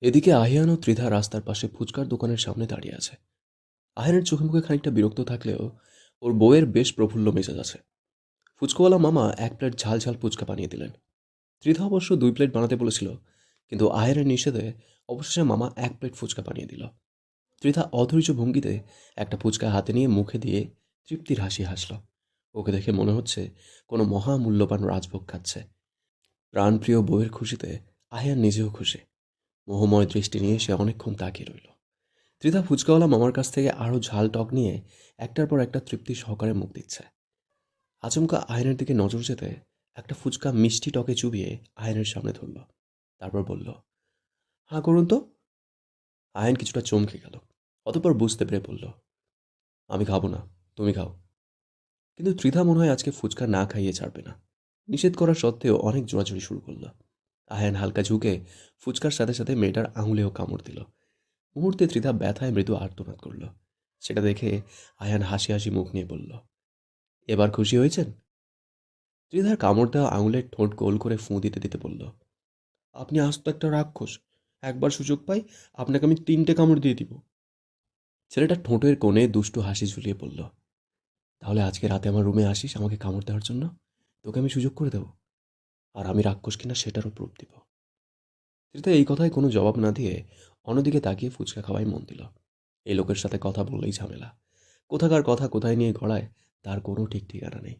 এদিকে আহিয়ান ও ত্রিধা রাস্তার পাশে ফুচকার দোকানের সামনে দাঁড়িয়ে আছে। আহিয়ানের চোখে মুখে খানিকটা বিরক্ত থাকলেও ওর বউয়ের বেশ প্রফুল্ল মেজাজ আছে। ফুচকাওয়ালা মামা 1 প্লেট ঝাল ঝাল ফুচকা বানিয়ে দিলেন। ত্রিধা অবশ্য 2 প্লেট বানাতে বলেছিল, কিন্তু আহিয়ানের নিষেধে অবশেষে মামা 1 প্লেট ফুচকা বানিয়ে দিল। ত্রিধা অধৈর্য ভঙ্গিতে একটা ফুচকা হাতে নিয়ে মুখে দিয়ে তৃপ্তির হাসি হাসল। ওকে দেখে মনে হচ্ছে কোনো মহামূল্যবান রাজভোগ খাচ্ছে। প্রাণপ্রিয় বউয়ের খুশিতে আহিয়ান নিজেও খুশি। মোহময় দৃষ্টি নিয়ে সে অনেকক্ষণ তাকিয়ে রইল। ত্রিধা ফুচকাওয়ালা মামার কাছ থেকে আরও ঝাল টক নিয়ে একটার পর একটা তৃপ্তি সহকারে মুখ দিচ্ছে। আচমকা আয়নের দিকে নজর যেতে একটা ফুচকা মিষ্টি টকে চুবিয়ে আয়নের সামনে ধরল। তারপর বলল, হাঁ করুন তো। আয়ন কিছুটা চমকে গেল। অতঃপর বুঝতে পেরে বলল, আমি খাবো না, তুমি খাও। কিন্তু ত্রিধা মনে হয় আজকে ফুচকা না খাইয়ে ছাড়বে না। নিষেধ করা সত্ত্বেও অনেক জোরাজুরি শুরু করলো। আয়ন হালকা ঝুঁকে ফুচকার সাথে সাথে মেয়েটার আঙুলেও কামড় দিল। মুহূর্তে ত্রিধা ব্যথায় মৃদু আর্তনাদ করল। সেটা দেখে আয়ান হাসি হাসি মুখ নিয়ে বলল, এবার খুশি হয়েছেন? ত্রিধার কামড় দেওয়া আঙুলের ঠোঁট গোল করে ফুঁ দিতে দিতে বলল, আপনি আস্ত একটা রাক্ষস। একবার সুযোগ পাই আপনাকে আমি 3টে কামড় দিয়ে দিব। ছেলেটা ঠোঁটের কোণে দুষ্টু হাসি ঝুলিয়ে বলল, তাহলে আজকে রাতে আমার রুমে আসিস আমাকে কামড় দেওয়ার জন্য? তোকে আমি সুযোগ করে দেব, আর আমি রাক্ষস কিনা সেটারও প্রুফ দিব। ত্রিধা এই কথায় কোনো জবাব না দিয়ে অন্যদিকে তাকিয়ে ফুচকা খাওয়াই মন দিল। এই লোকের সাথে কথা বললেই ঝামেলা। কোথাকার কথা কোথায় নিয়ে গড়ায় তার কোনো ঠিক ঠিকানা নেই।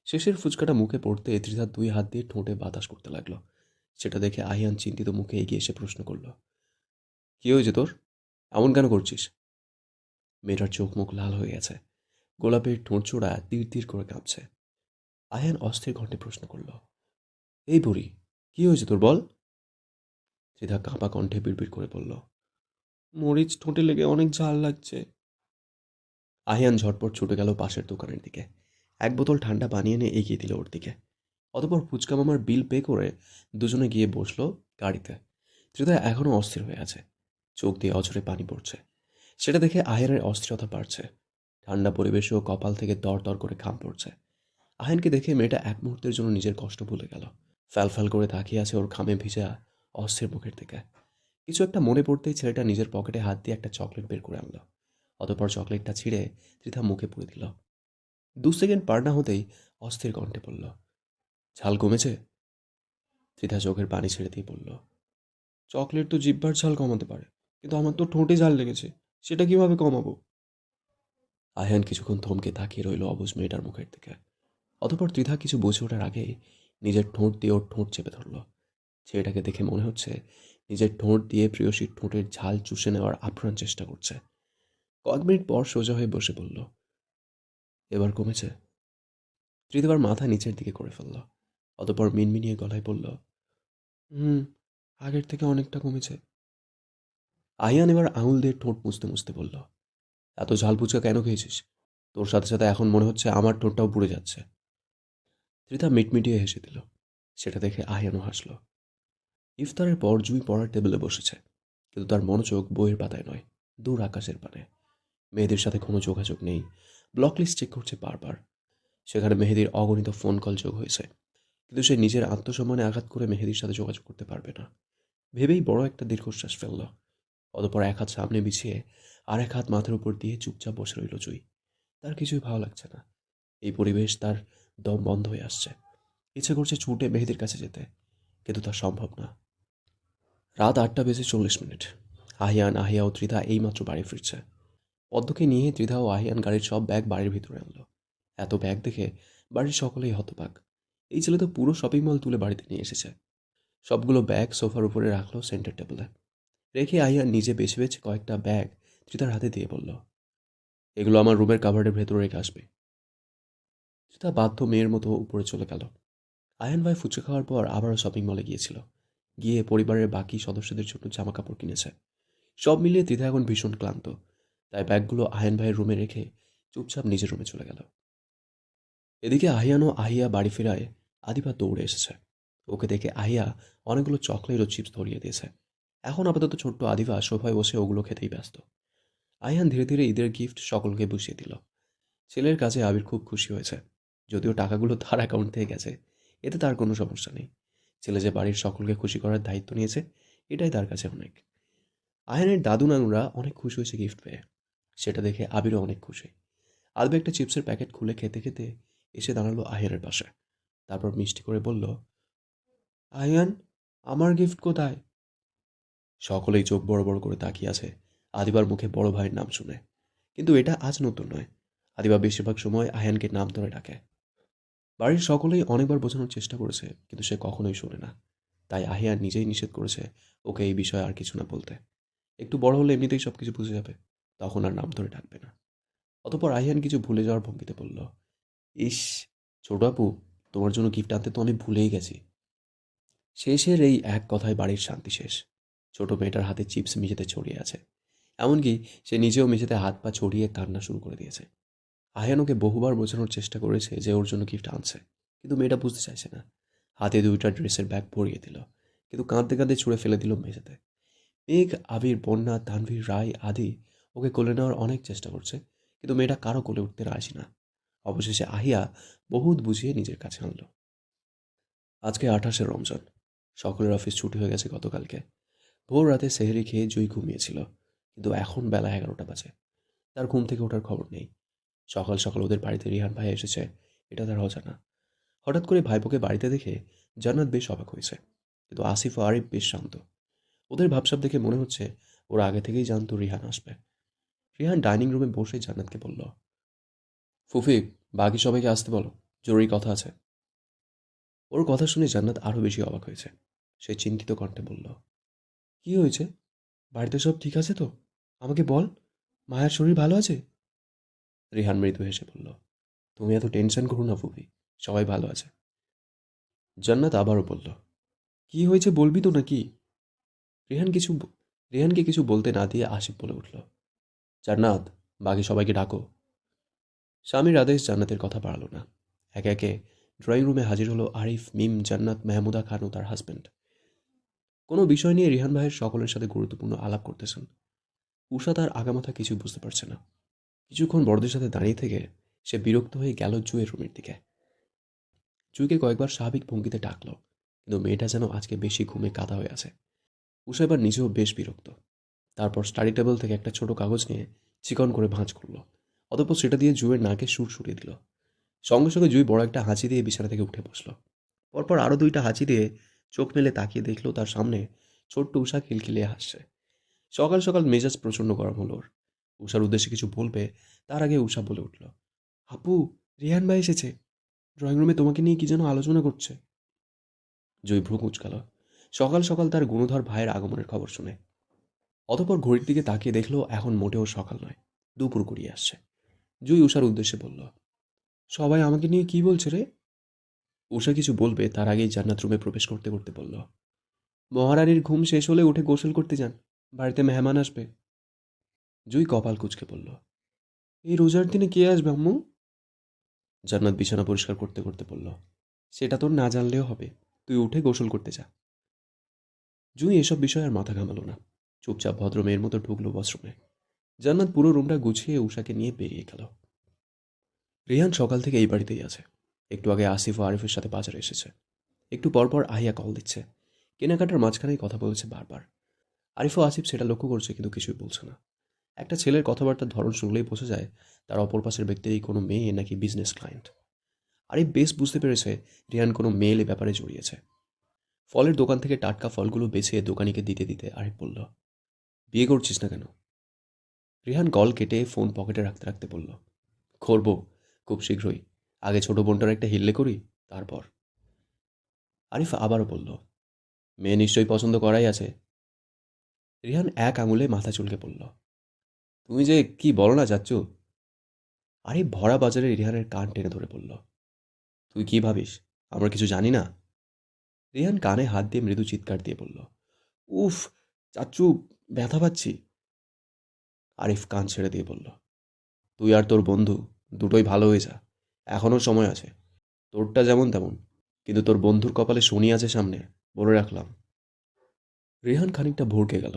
শেষের ফুচকাটা মুখে পড়তে ত্রিধা 2 হাত দিয়ে ঠোঁটে বাতাস করতে লাগলো। সেটা দেখে আহিয়ান চিন্তিত মুখে এগিয়ে এসে প্রশ্ন করল, কি হয়েছে তোর? এমন কেন করছিস? মেয়েটার চোখ মুখ লাল হয়ে গেছে। গোলাপের ঠোঁট চোড়া তীর তীর করে কাঁপছে। আহিয়ান অস্থির কণ্ঠে প্রশ্ন করল, এই বুড়ি, কি হয়েছে তোর বল? ত্রিধা কাঁপা কণ্ঠে বিড়বিড় করে বলল, মরিচ ঠোঁটে লেগে অনেক ঝাল লাগছে। আহিয়ান ঝটপট ছুটে গেল পাশের দোকানের দিকে। 1 বোতল ঠান্ডা পানি এনে এগিয়ে দিল ওর দিকে। অতঃপর ফুচকা মামার বিল পে করে দুজনে গিয়ে বসলো গাড়িতে। ত্রিধা এখনও অস্থির হয়ে আছে। চোখ দিয়ে অঝরে পানি পড়ছে। সেটা দেখে আহিয়ানের অস্থিরতা বাড়ছে। ঠান্ডা পরিবেশেও কপাল থেকে দর দর করে ঘাম পড়ছে। আহিয়ানকে দেখে মেয়েটা এক মুহূর্তের জন্য নিজের কষ্ট ভুলে গেল। ফ্যালফ্যাল করে তাকিয়ে আছে ওর ঘামে ভিজা অস্থির মুখের দিকে। কিছু একটা মনে পড়তেই ছেলেটা নিজের পকেটে হাত দিয়ে একটা চকলেট বের করে আনলো। অতঃপর চকলেটটা ছিঁড়ে ত্রিধা মুখে পুরে দিল। 2 সেকেন্ড পার না হতেই অস্থির কণ্ঠে বলল, ঝাল কমেছে? ত্রিধা চোখের পানি ছেড়ে দিয়ে বলল, চকলেট তো জিহ্বার ঝাল কমাতে পারে, কিন্তু আমার তো ঠোঁটে ঝাল লেগেছে, সেটা কিভাবে কমাবো? আয়ান কিছুক্ষণ থমকে তাকিয়ে রইল অবুঝ মেয়েটার মুখের দিকে। অতঃপর ত্রিধা কিছু বুঝে ওঠার আগেই নিজের ঠোঁট দিয়ে ওর ঠোঁট চেপে ধরল। ছেলেটাকে দেখে মনে হচ্ছে নিজের ঠোঁট দিয়ে প্রিয়সীর ঠোঁটের ঝাল চুষে নেওয়ার আপ্রাণ চেষ্টা করছে। কয়েক মিনিট পর সোজা হয়ে বসে বলল, এবার কমেছে? ত্রিধবার মাথা নিচের দিকে করে ফেলল। অতঃপর মিনমিনিয়ে গলায় বলল, হুম, আগের থেকে অনেকটা কমেছে। আয়ান এবার আঙুল দিয়ে ঠোঁট মুছতে মুছতে বলল, এত ঝাল ফুচকা কেন খেয়েছিস? তোর সাথে সাথে এখন মনে হচ্ছে আমার ঠোঁটটাও পুড়ে যাচ্ছে। ত্রিধা মিটমিটিয়ে হেসে দিল। সেটা দেখে আহিয়ানও হাসল। ইফতারের পর জুই পড়ার টেবিলে বসেছে, কিন্তু তার মনোযোগ বইয়ের পাতায় নয়, দূর আকাশের পানে। মেয়েদের সাথে কোনো যোগাযোগ নেই। ব্লক লিস্ট চেক করছে বারবার। সেখানে মেহেদির অগণিত ফোন কল যোগ হয়েছে, কিন্তু সে নিজের আত্মসম্মানে আঘাত করে মেহেদির সাথে যোগাযোগ করতে পারবে না। ভেবেই বড় একটা দীর্ঘশ্বাস ফেলল। অতঃপর 1 হাত সামনে বিছিয়ে আর 1 হাত মাথার উপর দিয়ে চুপচাপ বসে রইল জুই। তার কিছুই ভালো লাগছে না। এই পরিবেশ তার দম বন্ধ হয়ে আসছে। ইচ্ছে করছে ছুটে মেহেদির কাছে যেতে, কিন্তু তা সম্ভব না। রাত 8টা বেজে 40 মিনিট। আহিয়ান, আহিয়া ও ত্রিধা এইমাত্র বাড়ি ফিরছে। পদ্মকে নিয়ে ত্রিধা ও আহিয়ান গাড়ির সব ব্যাগ বাড়ির ভিতরে আনলো। এত ব্যাগ দেখে বাড়ির সকলেই হতবাক। এই ছেলে তো পুরো শপিং মল তুলে বাড়িতে নিয়ে এসেছে। সবগুলো ব্যাগ সোফার উপরে রাখলো সেন্টার টেবিলে। রেখে আহিয়ান নিজে বেছে বেছে কয়েকটা ব্যাগ ত্রিধার হাতে দিয়ে বলল, এগুলো আমার রুমের কাভার্ডের ভেতরে রেখে আসবে। ত্রিধা বাধ্য মেয়ের মতো উপরে চলে গেল। আয়ান ভাই ফুচকা খাওয়ার পর আবারও শপিং মলে গিয়েছিল। গিয়ে পরিবারের বাকি সদস্যদের জন্য জামা কাপড় কিনেছে। সব মিলিয়ে ত্রিধা এখন ভীষণ ক্লান্ত। তাই ব্যাগগুলো আয়ান ভাইয়ের রুমে রেখে চুপচাপ নিজের রুমে চলে গেল। এদিকে আহিয়ান ও আহিয়া বাড়ি ফেরায় আদিবা দৌড়ে এসেছে। ওকে দেখে আহিয়া অনেকগুলো চকলেট ও চিপস ধরিয়ে দিয়েছে। এখন আপাতত ছোট্ট আদিবা সোফায় বসে ওগুলো খেতেই ব্যস্ত। আয়ান ধীরে ধীরে ঈদের গিফট সকলকে বুঝিয়ে দিল। ছেলের কাছে আবির খুব খুশি হয়েছে। যদিও টাকাগুলো তার অ্যাকাউন্ট থেকে গেছে, এতে তার কোনো সমস্যা নেই। ছেলে যে বাড়ির সকলকে খুশি করার দায়িত্ব নিয়েছে, এটাই তার কাছে অনেক। আয়ানের দাদু নানুরা অনেক খুশি হয়েছে গিফট পেয়ে। সেটা দেখে আবিরও অনেক খুশি। আলবে একটা চিপসের প্যাকেট খুলে খেতে খেতে এসে দাঁড়ালো আয়ানের পাশে। তারপর মিষ্টি করে বলল, আয়ান, আমার গিফট কোথায়? সকলেই চোখ বড় বড় করে তাকিয়ে আছে আদিবার মুখে বড় ভাইয়ের নাম শুনে। কিন্তু এটা আজ নতুন নয়। আদিবা বেশিরভাগ সময় আয়ানকে নাম ধরে ডাকে। বাড়ির সকলেই অনেকবার বোঝানোর চেষ্টা করেছে, কিন্তু সে কখনোই শোনে না। তাই আহিয়ান নিজেই নিষেধ করেছে ওকে এই বিষয়ে আর কিছু না বলতে। একটু বড় হলে এমনিতেই সবকিছু বুঝে যাবে, তখন আর নাম ধরে ডাকবে না। অতঃপর আহিয়ান কিছু ভুলে যাওয়ার ভঙ্গিতে বলল, ইস, ছোট আপু, তোমার জন্য গিফট আনতে তো আমি ভুলেই গেছি। শেষের এই এক কথায় বাড়ির শান্তি শেষ। ছোট মেয়েটার হাতে চিপস মেঝেতে ছড়িয়ে আছে। এমনকি সে নিজেও মেঝেতে হাত পা ছড়িয়ে কান্না শুরু করে দিয়েছে। আহিয়ান ওকে বহুবার বোঝানোর চেষ্টা করেছে যে ওর জন্য গিফট আনছে, কিন্তু মেয়েটা বুঝতে চাইছে না। হাতে দুইটা ড্রেসের ব্যাগ ভরিয়ে দিল, কিন্তু কাঁদতে কাঁদতে ছুঁড়ে ফেলে দিল মেঝেতে। মেঘ, আবির, বন্যা, তানভীর, রায় আদি ওকে কোলে নেওয়ার অনেক চেষ্টা করছে, কিন্তু মেয়েটা কারো কোলে উঠতে রাজি না। অবশেষে আহিয়া বহুত বুঝিয়ে নিজের কাছে আনলো। আজকে 28শে রমজান। সকলের অফিস ছুটি হয়ে গেছে গতকালকে। ভোর রাতে সেহরি খেয়ে জুই ঘুমিয়েছিল, কিন্তু এখন বেলা 11টা বাজে। তার ঘুম থেকে ওঠার খবর নেই। সকাল সকাল ওদের বাড়িতে রিহান ভাই এসেছে, এটা তার অজানা। হঠাৎ করে ভাইপোকে বাড়িতে দেখে জান্নাত বেশ অবাক হয়েছে, কিন্তু আসিফ ও আরিফ বেশ শান্ত। ওদের ভাবসাব দেখে মনে হচ্ছে ওরা আগে থেকেই জানতো রিহান আসবে। রিহান ডাইনিং রুমে বসে জান্নাতকে বলল, ফুফি, বাকি সবাইকে আসতে বলো, জরুরি কথা আছে। ওর কথা শুনে জান্নাত আরও বেশি অবাক হয়েছে। সে চিন্তিত কণ্ঠে বলল, কি হয়েছে? বাড়িতে সব ঠিক আছে তো? আমাকে বল, মায়ের শরীর ভালো আছে? রিহান মৃদু হেসে বলল, তুমি এত টেনশন করো না ফুফি, সবাই ভালো আছে। জান্নাত আবারও বলল, কি হয়েছে বলবি তো নাকি? রিহান কিছু রিহানকে কিছু বলতে না দিয়ে আসিফ বলে উঠল, জান্নাত, বাকি সবাইকে ডাকো। স্বামীর আদেশ জান্নাতের কথা বাড়ালো না। একে একে ড্রয়িং রুমে হাজির হলো আরিফ, মিম, জান্নাত, মেহমুদা খান ও তার হাজব্যান্ড। কোনো বিষয় নিয়ে রিহান ভাইয়ের সকলের সাথে গুরুত্বপূর্ণ আলাপ করতেছেন। উষা তার আগামাথা কিছু বুঝতে পারছে না। কিছুক্ষণ বড়দের সাথে দাঁড়িয়ে থেকে সে বিরক্ত হয়ে গেল জুয়ের রুমের দিকে। জুইকে কয়েকবার স্বাভাবিক ভঙ্গিতে ডাকলো, কিন্তু মেয়েটা যেন আজকে বেশি ঘুমে কাদা হয়ে আছে। উষা এবার নিজেও বেশ বিরক্ত। তারপর স্টাডি টেবিল থেকে একটা ছোট কাগজ নিয়ে চিকন করে ভাঁজ করলো। অতঃপর সেটা দিয়ে জুয়ের নাকে সুর সুরিয়ে দিল। সঙ্গে সঙ্গে জুই বড় একটা হাঁচি দিয়ে বিছানা থেকে উঠে বসলো। পরপর আরও দুইটা হাঁচি দিয়ে চোখ মেলে তাকিয়ে দেখলো তার সামনে ছোট্ট উষা খিলখিলিয়ে হাসছে। সকাল সকাল মেজাজ প্রচণ্ড গরম হলো ওর। উষার উদ্দেশ্যে কিছু বলবে, তার আগে উষা বলে উঠল, আপু, রিহান ভাই এসেছে, ড্রয়িং রুমে তোমাকে নিয়ে কি যেন আলোচনা করছে। জুই ভ্রু কুঁচকাল। সকাল সকাল তার গুণধর ভাইয়ের আগমনের খবর শুনে। অতঃপর ঘড়ির দিকে তাকিয়ে দেখলো এখন মোটেও সকাল নয়, দুপুর গড়িয়ে আসছে। জুই উষার উদ্দেশ্যে বলল, সবাই আমাকে নিয়ে কি বলছে রে? উষা কিছু বলবে তার আগেই জান্নাত রুমে প্রবেশ করতে করতে বলল, মহারানীর ঘুম শেষ হলে উঠে গোসল করতে যান, বাড়িতে মেহমান আসবে। জুই কপাল কুঁচকে বলল, এই রোজার দিনে কে আসবে আম্মু? জান্নাত বিছানা পরিষ্কার করতে করতে বলল, সেটা তোর না জানলেও হবে, তুই উঠে গোসল করতে যা। জুই এসব বিষয়ে আর মাথা ঘামালো না। চুপচাপ ভদ্র মেয়ের মতো ঢুকলো ওয়াশরুমে। জান্নাত পুরো রুমটা গুছিয়ে উষাকে নিয়ে বেরিয়ে গেল। রেহান সকাল থেকে এই বাড়িতেই আছে। একটু আগে আসিফ ও আরিফের সাথে বাজারে এসেছে। একটু পরপর আহিয়া কল দিচ্ছে। কেনাকাটার মাঝখানেই কথা বলেছে বারবার। আরিফ ও আসিফ সেটা লক্ষ্য করছে, কিন্তু কিছুই বলছে না। একটা ছেলের কথাবার্তার ধরন শুনলেই বোঝা যায় তার অপর পাশের ব্যক্তিরই কোনো মেয়ে নাকি বিজনেস ক্লায়েন্ট। আরিফ বেশ বুঝতে পেরেছে রিহান কোনো মেল এ ব্যাপারে জড়িয়েছে। ফলের দোকান থেকে টাটকা ফলগুলো বেছে দোকানিকে দিতে দিতে আরিফ বলল, বিয়ে করছিস না কেন? রিহান কল কেটে ফোন পকেটে রাখতে রাখতে বলল, করবো, খুব শীঘ্রই। আগে ছোট বোনটার একটা হিল্লে করি, তারপর। আরিফ আবারও বলল, মেয়ে নিশ্চয়ই পছন্দ করাই আছে। রিহান এক আঙুলে মাথা চুলকে বলল, তুমি যে কি বলো না চাচ্চু। আরিফ ভরা বাজারে রিহানের কান টেনে ধরে বলল, তুই কি ভাবিস আমরা কিছু জানি না? রিহান কানে হাত দিয়ে মৃদু চিৎকার দিয়ে বলল, উফ, চাচ্চু, ব্যথা পাচ্ছি। আরিফ কান ছেড়ে দিয়ে বলল, তুই আর তোর বন্ধু দুটোই ভালো হয়ে যা, এখনও সময় আছে। তোরটা যেমন তেমন, কিন্তু তোর বন্ধুর কপালে শনি আছে সামনে, বলে রাখলাম। রেহান খানিকটা ভড়কে গেল।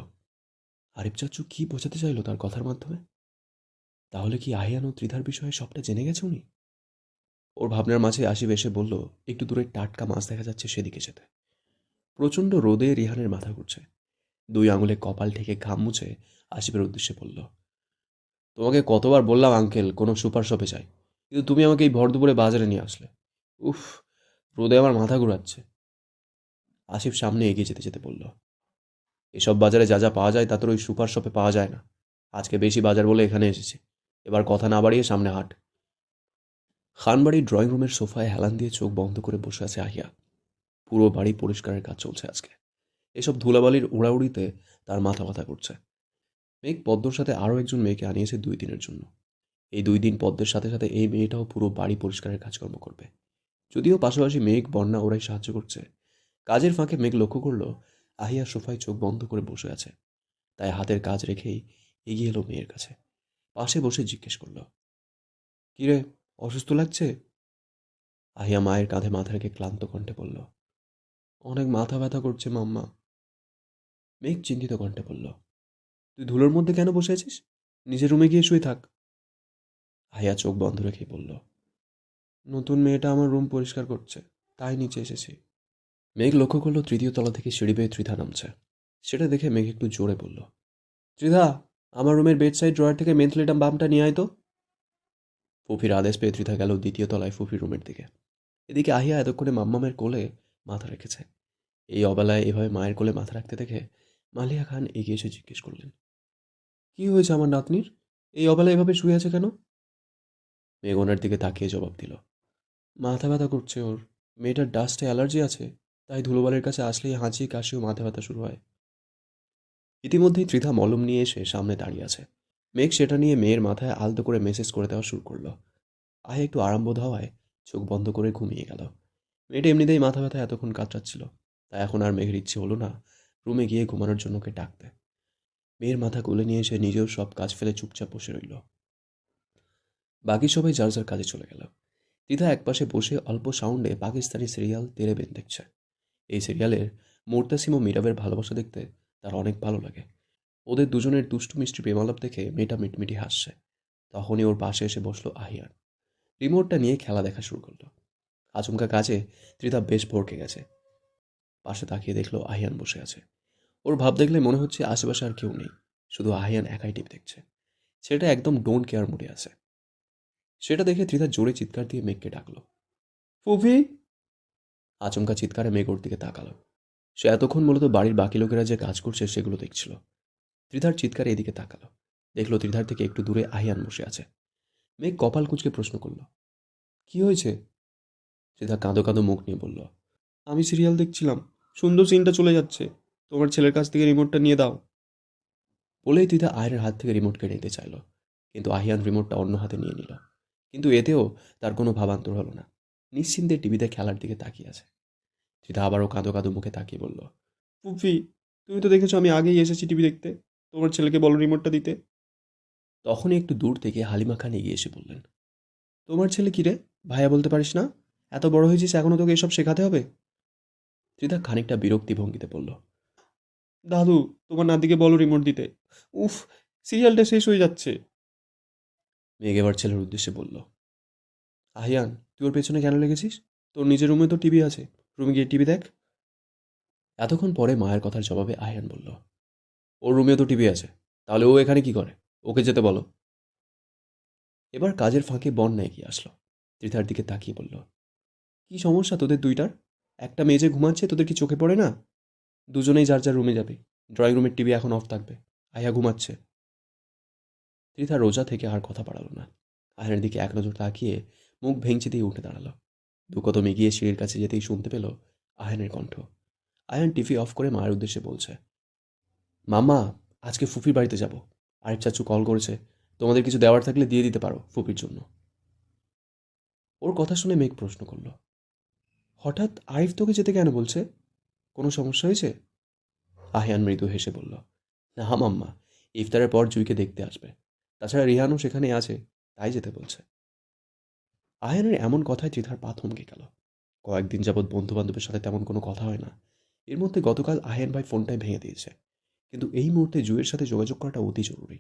আরিফ চাচু কি বোঝাতে চাইলো তার কথার মাধ্যমে? তাহলে কি আহিয়ান ও ত্রিধার বিষয়ে সবটা জেনে গেছে উনি? ওর ভাবনার মাঝে আসিফ এসে বলল, একটু দূরে টাটকা মাছ দেখা যাচ্ছে, সেদিকে যেতে। প্রচণ্ড রোদে রিহানের মাথা ঘুরছে। দুই আঙুলে কপাল ঠেকে ঘাম মুছে আসিফের উদ্দেশ্যে বলল, তোমাকে কতবার বললাম আঙ্কেল কোনো সুপার শপে চাই, কিন্তু তুমি আমাকে এই ভর দুপুরে বাজারে নিয়ে আসলে। উফ, রোদে আমার মাথা ঘুরাচ্ছে। আসিফ সামনে এগিয়ে যেতে যেতে বলল, এসব বাজারে যা যা পাওয়া যায় তা তোর ওই সুপার শপে পাওয়া যায় না। আজকে বেশি বাজার বলে এখানে এসেছি, এবার কথা না বাড়িয়ে সামনে হাঁট। খানবাড়ির ড্রয়িং রুমের সোফায় হেলান দিয়ে চোখ বন্ধ করে বসে আছে আহিয়া। পুরো বাড়ি পরিষ্কারের কাজ চলছে আজকে। এসব ধুলাবালির উড়াউড়িতে তার মাথা ব্যথা করছে। মেঘ পদ্মর সাথে আরও একজন মেয়েকে আনিয়েছে 2 দিনের জন্য। এই 2 দিন পদ্মের সাথে সাথে এই মেয়েটাও পুরো বাড়ি পরিষ্কারের কাজকর্ম করবে। যদিও পাশাপাশি মেঘ, বন্যা ওরাই সাহায্য করছে। কাজের ফাঁকে মেঘ লক্ষ্য করলো আহিয়া সোফায় চোখ বন্ধ করে বসে আছে। তাই হাতের কাজ রেখেই এগিয়ে এলো মেয়ের কাছে। পাশে বসে জিজ্ঞেস করলো, কিরে, অসুস্থ লাগছে? আহিয়া মায়ের কাঁধে মাথা রেখে ক্লান্ত কণ্ঠে বলল, অনেক মাথা ব্যথা করছে মাম্মা। মেঘ চিন্তিত কণ্ঠে বলল, তুই ধুলোর মধ্যে কেন বসে আছিস? নিজের রুমে গিয়ে শুয়ে থাক। আহিয়া চোখ বন্ধ রেখেই বলল, নতুন মেয়েটা আমার রুম পরিষ্কার করছে, তাই নিচে এসেছি। মেঘ লক্ষ্য করলো 3য় তলা থেকে সিঁড়ি বেয়ে ত্রিধা নামছে। সেটা দেখে মেঘ একটু জোরে বলল, ত্রিধা, আমার রুমের বেড সাইড ড্রয়ার থেকে মেন্থলেটাম বামটা নিয়ে আয় তো। ফুফির আদেশ পেয়ে ত্রিধা গেল 2য় তলায় ফুফির রুমের দিকে। এদিকে আহিয়া এতক্ষণে মাম্মামের কোলে মাথা রেখেছে। এই অবেলায় এভাবে মায়ের কোলে মাথা রাখতে দেখে মালিয়া খান এগিয়ে এসে জিজ্ঞেস করলেন, কি হয়েছে আমার নাতনির? এই অবেলায় এভাবে শুয়ে আছে কেন? মেঘ ওনার দিকে তাকিয়ে জবাব দিল, মাথা ব্যথা করছে ওর। মেয়েটার ডাস্টে অ্যালার্জি আছে, তাই ধুলোবালের কাছে আসলেই হাঁচি, কাশি ও মাথা ব্যথা শুরু হয়। ইতিমধ্যেই ত্রিধা মলম নিয়ে এসে সামনে দাঁড়িয়ে আছে। মেঘ সেটা নিয়ে মেয়ের মাথায় আলতো করে মেসেজ করে দেওয়া শুরু করলো। আহে একটু আরাম বোধ হওয়ায় চোখ বন্ধ করে ঘুমিয়ে গেল। মেয়েটা এমনিতেই মাথা ব্যথা এতক্ষণ কাতরাচ্ছিল, তাই এখন আর মেঘের ইচ্ছে হলো না রুমে গিয়ে ঘুমানোর জন্য ওকে ডাকতে। মেয়ের মাথা কোলে নিয়ে এসে নিজেও সব কাজ ফেলে চুপচাপ বসে রইল। বাকি সবাই যার যার কাজে চলে গেল। ত্রিধা একপাশে বসে অল্প সাউন্ডে পাকিস্তানি সিরিয়াল তেরে বেন দেখছে। এই সিরিয়ালের মোর্তাসিম ও মীরাবের ভালোবাসা দেখতে তার অনেক ভালো লাগে। ওদের দুজনের দুষ্টু মিষ্টি প্রেমালাপ দেখে মেয়েটা মিটমিটি হাসছে। তখনই ওর পাশে এসে বসলো আহিয়ান। রিমোটটা নিয়ে খেলা দেখা শুরু করলো। আচমকা কাজে ত্রিধা বেশ ভড়কে গেছে। পাশে তাকিয়ে দেখলো আহিয়ান বসে আছে। ওর ভাব দেখলে মনে হচ্ছে আশেপাশে আর কেউ নেই, শুধু আহিয়ান একাই টিপ দেখছে। সেটা একদম ডোন্ট কেয়ার মুডে আছে। সেটা দেখে ত্রিধা জোরে চিৎকার দিয়ে মেঘকে ডাকলো, ফুফি। আচমকা চিৎকারে মেঘ ওর দিকে তাকালো। সে এতক্ষণ মূলত বাড়ির বাকি লোকেরা যে কাজ করছে সেগুলো দেখছিল। ত্রিধার চিৎকারে এদিকে তাকালো, দেখলো ত্রিধার থেকে একটু দূরে আহিয়ান বসে আছে। মেঘ কপাল কুঁচকে প্রশ্ন করলো, কি হয়েছে? ত্রিধা কাঁদো কাঁদো মুখ নিয়ে বলল, আমি সিরিয়াল দেখছিলাম, সুন্দর সিনটা চলে যাচ্ছে, তোমার ছেলের কাছ থেকে রিমোটটা নিয়ে দাও। বলেই ত্রিধা আহিয়ানের হাত থেকে রিমোট কেড়ে নিতে চাইল, কিন্তু আহিয়ান রিমোটটা অন্য হাতে নিয়ে নিল। কিন্তু এতেও তার কোনো ভাবান্তর হলো না। নিশ্চিন্তে টিভিতে খেলার দিকে তাকিয়ে আছে। ত্রিধা আবারও কাঁদো কাঁদো মুখে তাকিয়ে বলল, ফুফি, তুমি তো দেখেছো আমি আগেই এসেছি টিভি দেখতে, তোমার ছেলেকে বলো রিমোটটা দিতে। তখনই একটু দূর থেকে হালিমা খান এগিয়ে এসে বললেন, তোমার ছেলে কি রে, ভাইয়া বলতে পারিস না? এত বড় হয়েছিস এখনো তোকে এসব শেখাতে হবে? ত্রিধা খানিকটা বিরক্তি ভঙ্গিতে বলল, দাদু, তোমার নাতিকে বলো রিমোট দিতে। উফ, সিরিয়ালটা শেষ হয়ে যাচ্ছে। মেঘ এবার ছেলের উদ্দেশ্যে বলল, আহিয়ান, তুই ওর পেছনে কেন লেগেছিস? তোর নিজের রুমে তো টিভি আছে, রুমে গিয়ে টিভি দেখ। এতক্ষণ পরে মায়ের কথার জবাবে আহিয়ান বলল, ওর রুমেও তো টিভি আছে, তাহলে ও এখানে কি করে? ওকে যেতে বলো। এবার কাজের ফাঁকে বন্যা এগিয়ে আসলো। ত্রিধার দিকে তাকিয়ে বলল, কি সমস্যা তোদের দুইটার? একটা মেয়ে যে ঘুমাচ্ছে তোদের কি চোখে পড়ে না? দুজনেই যার যার রুমে যাবে। ড্রয়িং রুমের টিভি এখন অফ থাকবে। আয়া ঘুমাচ্ছে। ত্রিধা রোজা থেকে আর কথা বাড়ালো না। আয়নের দিকে এক নজর তাকিয়ে মুখ ভেঙচি দিয়ে উঠে দাঁড়ালো। দু কদম এগিয়ে সিঁড়ির কাছে যেতেই শুনতে পেল আয়নের কণ্ঠ। আয়ন টিভি অফ করে মায়ের উদ্দেশ্যে বলছে, মামা, আজকে ফুফির বাড়িতে যাব। আরিফ চাচু কল করেছে, তোমাদের কিছু দেওয়ার থাকলে দিয়ে দিতে পারো ফুপির জন্য। ওর কথা শুনে মেঘ প্রশ্ন করল, হঠাৎ আরিফ তোকে যেতে কেন বলছে? কোনো সমস্যা হয়েছে? আহিয়ান মৃদু হেসে বলল, না মাম্মা, ইফতারের পর জুইকে দেখতে আসবে। তাছাড়া রিহানও সেখানে আছে, তাই যেতে বলছে। আয়ানের এমন কথায় ত্রিধার পা থমকে গেল। কয়েকদিন যাবৎ বন্ধু বান্ধবের সাথে তেমন কোনো কথা হয় না। এর মধ্যে গতকাল আয়ান ভাই ফোনটাই ভেঙে দিয়েছে, কিন্তু এই মুহূর্তে জুইয়ের সাথে যোগাযোগ করাটা অতি জরুরি।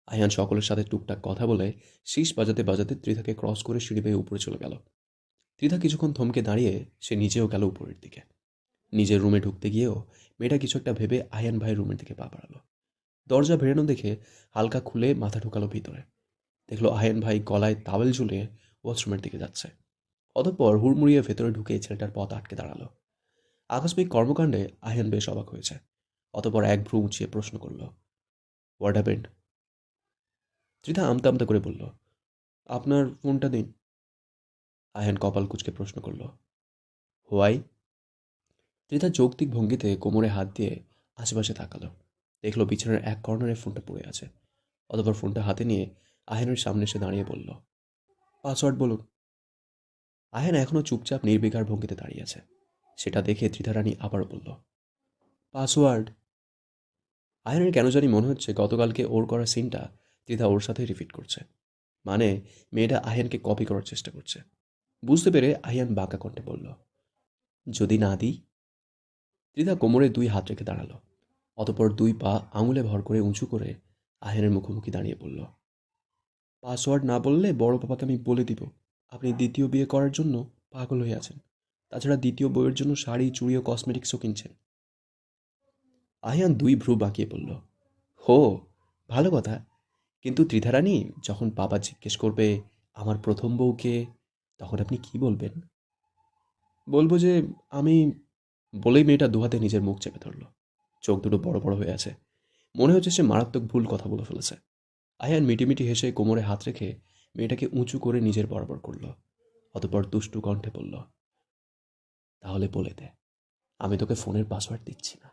আয়ান সকলের সাথে টুকটাক কথা বলে শীষ বাজাতে বাজাতে ত্রিধাকে ক্রস করে সিঁড়ি বেয়ে উপরে চলে গেল। ত্রিধা কিছুক্ষণ থমকে দাঁড়িয়ে সে নিজেও গেল উপরের দিকে। নিজের রুমে ঢুকতে গিয়েও মেয়েটা কিছু একটা ভেবে আয়ান ভাইয়ের রুমের দিকে পা বাড়ালো। দরজা ভেড়ানো দেখে হালকা খুলে মাথা ঢুকালো ভিতরে। দেখলো আয়ান ভাই গলায় তাওয়েল ঝুলিয়ে ওয়াশরুমের দিকে যাচ্ছে। অতঃপর হুড়মুড়িয়ে ভেতরে ঢুকে ছেলেটার পথ আটকে দাঁড়ালো। আকস্মিক কর্মকাণ্ডে আয়ান বেশ অবাক হয়েছে। অতঃপর এক ভ্রু উঁচিয়ে প্রশ্ন করল, হোয়াট হ্যাপেন্ড? ত্রিধা আমতা আমতা করে বলল, আপনার ফোনটা দিন। আয়ান কপাল কুঁচকে প্রশ্ন করল, হোয়াই? ত্রিধা যৌক্তিক ভঙ্গিতে কোমরে হাত দিয়ে আশেপাশে তাকালো। দেখলো বিছানার এক কর্নারে ফোনটা পড়ে আছে। অতঃপর ফোনটা হাতে নিয়ে আহেনের সামনে এসে দাঁড়িয়ে বলল, পাসওয়ার্ড বলুন। আহেন এখনও চুপচাপ নির্বিকার ভঙ্গিতে দাঁড়িয়ে আছে। সেটা দেখে ত্রিধা রানী আবারও বলল, পাসওয়ার্ড। আহেনের কেন জানি মনে হচ্ছে গতকালকে ওর করা সিনটা ত্রিধা ওর সাথে রিপিট করছে। মানে মেয়েটা আহেনকে কপি করার চেষ্টা করছে। বুঝতে পেরে আহিয়ান বাঁকা কণ্ঠে বলল, যদি না দিই? ত্রিধা কোমরে দুই হাত রেখে দাঁড়ালো। অতঃপর দুই পা আঙুলে ভর করে উঁচু করে আহেনের মুখোমুখি দাঁড়িয়ে বলল, পাসওয়ার্ড না বললে বড় পাপাকে আমি বলে দিব আপনি দ্বিতীয় বিয়ে করার জন্য পাগল হয়ে আছেন। তাছাড়া দ্বিতীয় বইয়ের জন্য শাড়ি, চুড়ি ও কসমেটিক্সও কিনছেন। আহিয়ান দুই ভ্রু বাঁকিয়ে বলল, হো, ভালো কথা। কিন্তু ত্রিধারানী, যখন বাবা জিজ্ঞেস করবে আমার প্রথম বউকে, তখন আপনি কি বলবেন? বলবো যে আমি, বলেই মেয়েটা দুহাতে নিজের মুখ চেপে ধরল। চোখ দুটো বড় বড় হয়ে আছে। মনে হচ্ছে সে মারাত্মক ভুল কথা বলে ফেলেছে। আয়ান মিটিমিটি হেসে কোমরে হাত রেখে মেয়েটাকে উঁচু করে নিজের বরাবর করল। অতঃপর দুষ্টু কণ্ঠে বলল, তাহলে বলে দে, আমি তোকে ফোনের পাসওয়ার্ড দিচ্ছি না।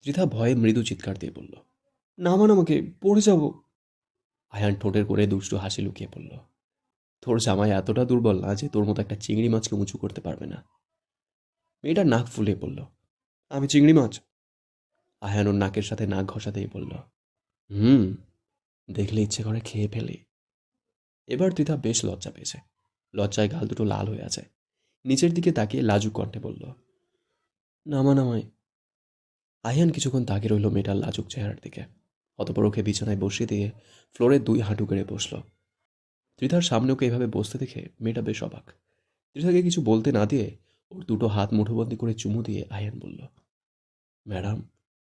ত্রিধা ভয়ে মৃদু চিৎকার দিয়ে বলল, নামান আমাকে, পড়ে যাব। আয়ান ঠোঁটের করে দুষ্টু হাসি লুকিয়ে পড়ল, তোর জামাই এতটা দুর্বল না যে তোর মতো একটা চিংড়ি মাছকে উঁচু করতে পারবে না। মেয়েটা নাক ফুলিয়ে বলল, আমি চিংড়ি মাছ? আয়ান ওর নাকের সাথে নাক ঘষাতেই বলল, হুম, দেখলে ইচ্ছে করে খেয়ে ফেলি। এবার ত্রিধা বেশ লজ্জা পেয়েছে। লজ্জায় গাল দুটো লাল হয়ে আছে। নিচের দিকে তাকিয়ে লাজুক কণ্ঠে বলল, নামা নামাই। আহিয়ান কিছুক্ষণ তাকিয়ে রইল মেয়েটার লাজুক চেহারার দিকে। অতপর ওকে বিছানায় বসিয়ে দিয়ে ফ্লোরে দুই হাঁটু গেড়ে বসল। ত্রিধার সামনে ওকে এভাবে বসতে দেখে মেয়েটা বেশ অবাক। ত্রিধাকে কিছু বলতে না দিয়ে ওর দুটো হাত মুঠোবন্দি করে চুমু দিয়ে আহিয়ান বলল, ম্যাডাম,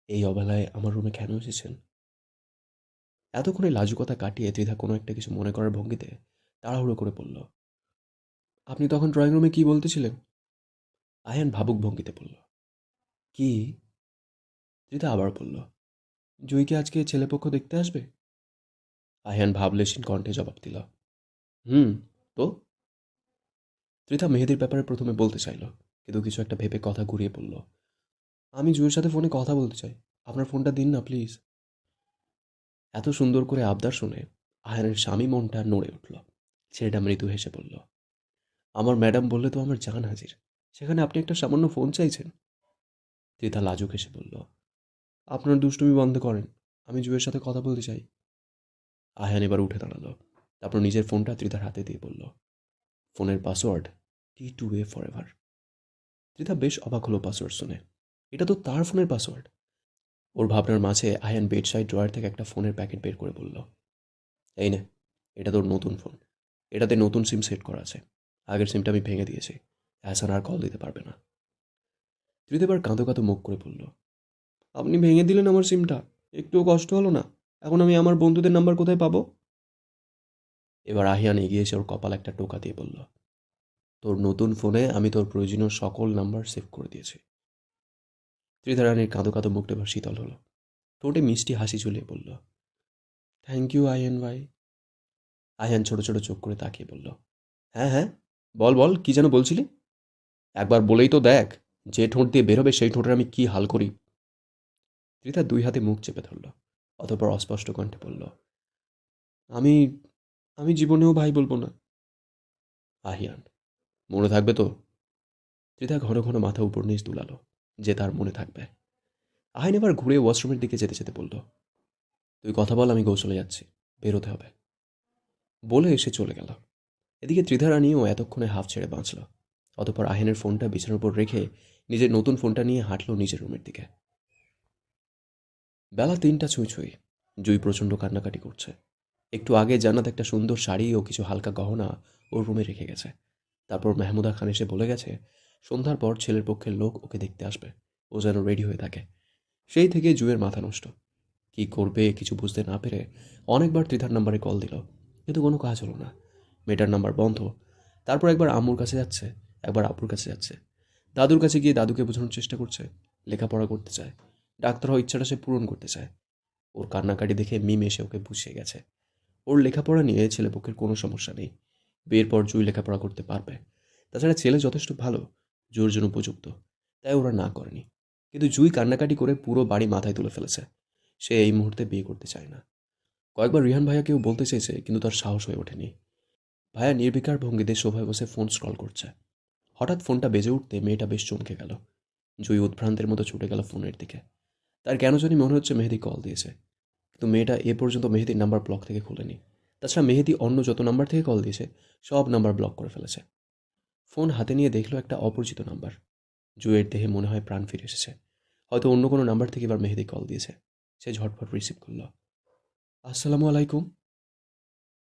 এই অবেলায় আমার রুমে কেন এসেছেন? এতক্ষণে লাজুকতা কাটিয়ে ত্রিধা কোনো একটা কিছু মনে করার ভঙ্গিতে তাড়াহুড়ো করে বলল, আপনি তখন ড্রয়িং রুমে কি বলতেছিলেন? আয়ান ভাবুক ভঙ্গিতে বলল, কি? ত্রিধা আবার বলল, জুইকে আজকে ছেলেপক্ষ দেখতে আসবে? আয়ান ভাবলেশীন কণ্ঠে জবাব দিল, হুম, তো? ত্রিধা মেহেদির ব্যাপারে প্রথমে বলতে চাইল, কিন্তু কিছু একটা ভেবে কথা ঘুরিয়ে বলল, আমি জুইয়ের সাথে ফোনে কথা বলতে চাই, আপনার ফোনটা দিন না প্লিজ। এত সুন্দর করে আবদার শুনে আয়ানের স্বামী মনটা নড়ে উঠল। ছেলেটা মৃদু হেসে বলল, আমার ম্যাডাম বললে তো আমার জান হাজির, সেখানে আপনি একটা সামান্য ফোন চাইছেন? ত্রিধা লাজুক হেসে বলল, আপনার দুষ্টুমি বন্ধ করেন, আমি জুয়ের সাথে কথা বলতে চাই। আয়ান এবার উঠে দাঁড়ালো। তারপর নিজের ফোনটা ত্রিধার হাতে দিয়ে বলল, ফোনের পাসওয়ার্ড T2A ফরএভার। ত্রিধা বেশ অবাক হলো পাসওয়ার্ড শুনে। এটা তো তার ফোনের পাসওয়ার্ড। ওর ভাবনার মাঝে আয়ান বেডসাইড ড্রয়ার থেকে একটা ফোনের প্যাকেট বের করে বলল, এই নে, এটা তোর নতুন ফোন। এটাতে নতুন সিম সেট করা আছে। আগের সিমটা আমি ভেঙে দিয়েছি, এহসান আর কল দিতে পারবে না। ত্রিধা এবার কাঁদো কাঁদো মুখ করে বলল, আপনি ভেঙে দিলেন আমার সিমটা, একটুও কষ্ট হলো না? এখন আমি আমার বন্ধুদের নাম্বার কোথায় পাবো? এবার আহিয়ান এগিয়ে এসে ওর কপাল একটা টোকা দিয়ে বলল, তোর নতুন ফোনে আমি তোর প্রয়োজনীয় সকল নাম্বার সেভ করে দিয়েছি। ত্রিধা রানীর কাঁদো কাঁদো মুখটা এবার শীতল হলো। ঠোঁটে মিষ্টি হাসি ঝুলিয়ে বলল, থ্যাংক ইউ আয়ান ভাই। আয়ান ছোট ছোট চোখ করে তাকিয়ে বলল, হ্যাঁ হ্যাঁ, বল বল, কি যেন বলছিলি? একবার বলেই তো দেখ, যে ঠোঁট দিয়ে বেরোবে সেই ঠোঁটের আমি কি হাল করি। ত্রিধা দুই হাতে মুখ চেপে ধরল। অতঃপর অস্পষ্ট কণ্ঠে বলল, আমি আমি জীবনেও ভাই বলবো না। আহিয়ান, মনে থাকবে তো? ত্রিধা ঘন ঘন মাথা উপর নিচ দুলালো, যে তার মনে থাকবে। আহিন এবার ঘুরে ওয়াশরুমের দিকে যেতে যেতে বলল, তুই কথা বল, আমি গোসলে যাচ্ছি, বেরোতে হবে। বলে এসে চলে গেল। এদিকে ত্রিধা রানীও এতক্ষণে হাফ ছেড়ে বাঁচল। অতঃপর আহিনের ফোনটা বিছানার উপর রেখে নিজের নতুন ফোনটা নিয়ে হাঁটল নিজের রুমের দিকে। বেলা 3টা ছুঁই ছুঁই। জুই প্রচণ্ড কান্নাকাটি করছে। একটু আগে জান্নাত একটা সুন্দর শাড়ি ও কিছু হালকা গহনা ওর রুমে রেখে গেছে। তারপর মেহমুদা খান এসে বলে গেছে সন্ধ্যার পর ছেলের পক্ষের লোক ওকে দেখতে আসবে। ও যেন রেডি হয়ে থাকে। সেই থেকে জুঁয়ের মাথা নষ্ট। কি করবে কিছু বুঝতে না পেরে অনেকবার ত্রিধার নাম্বারে কল দিল, কিন্তু কোনো কাজ হলো না। মেয়েটার নাম্বার বন্ধ। তারপর একবার আম্মুর কাছে যাচ্ছে, একবার আব্বুর কাছে যাচ্ছে। দাদুর কাছে গিয়ে দাদুকে বোঝানোর চেষ্টা করছে। লেখাপড়া করতে চায়, ডাক্তার হওয়ার ইচ্ছাটা সে পূরণ করতে চায়। ওর কান্নাকাটি দেখে মিম এসে ওকে বুঝিয়ে গেছে। ওর লেখাপড়া নিয়ে ছেলেপক্ষের কোনো সমস্যা নেই। বিয়ের পর জুই লেখাপড়া করতে পারবে। তাছাড়া ছেলে যথেষ্ট ভালো, জুইয়ের জন্য উপযুক্ত। তাই ওরা না করেনি। কিন্তু জুই কান্নাকাটি করে পুরো বাড়ি মাথায় তুলে ফেলেছে। সে এই মুহূর্তে বিয়ে করতে চায় না। কয়েকবার রিহান ভাইয়াকেও বলতে চেয়েছে, কিন্তু তার সাহস হয়ে ওঠেনি। ভাইয়া নির্বিকার ভঙ্গিতে সোফায় বসে ফোন স্ক্রল করছে। হঠাৎ ফোনটা বেজে উঠতে মেয়েটা বেশ চমকে গেল। জুই উদ্ভ্রান্তের মতো ছুটে গেল ফোনের দিকে। তার কেন জানি মনে হচ্ছে মেহেদি কল দিয়েছে, কিন্তু মেয়েটা এ পর্যন্ত মেহেদির নাম্বার ব্লক থেকে খোলেনি। তাছাড়া মেহেদি অন্য যত নাম্বার থেকে কল দিয়েছে সব নাম্বার ব্লক করে ফেলেছে। ফোন হাতে নিয়ে দেখলো একটা অপরিচিত নাম্বার। জুয়ের দেহে মনে হয় প্রাণ ফিরে এসেছে। হয়তো অন্য কোনো নাম্বার থেকে এবার মেহেদি কল দিয়েছে। সে ঝটপট রিসিভ করল। আসসালামু আলাইকুম।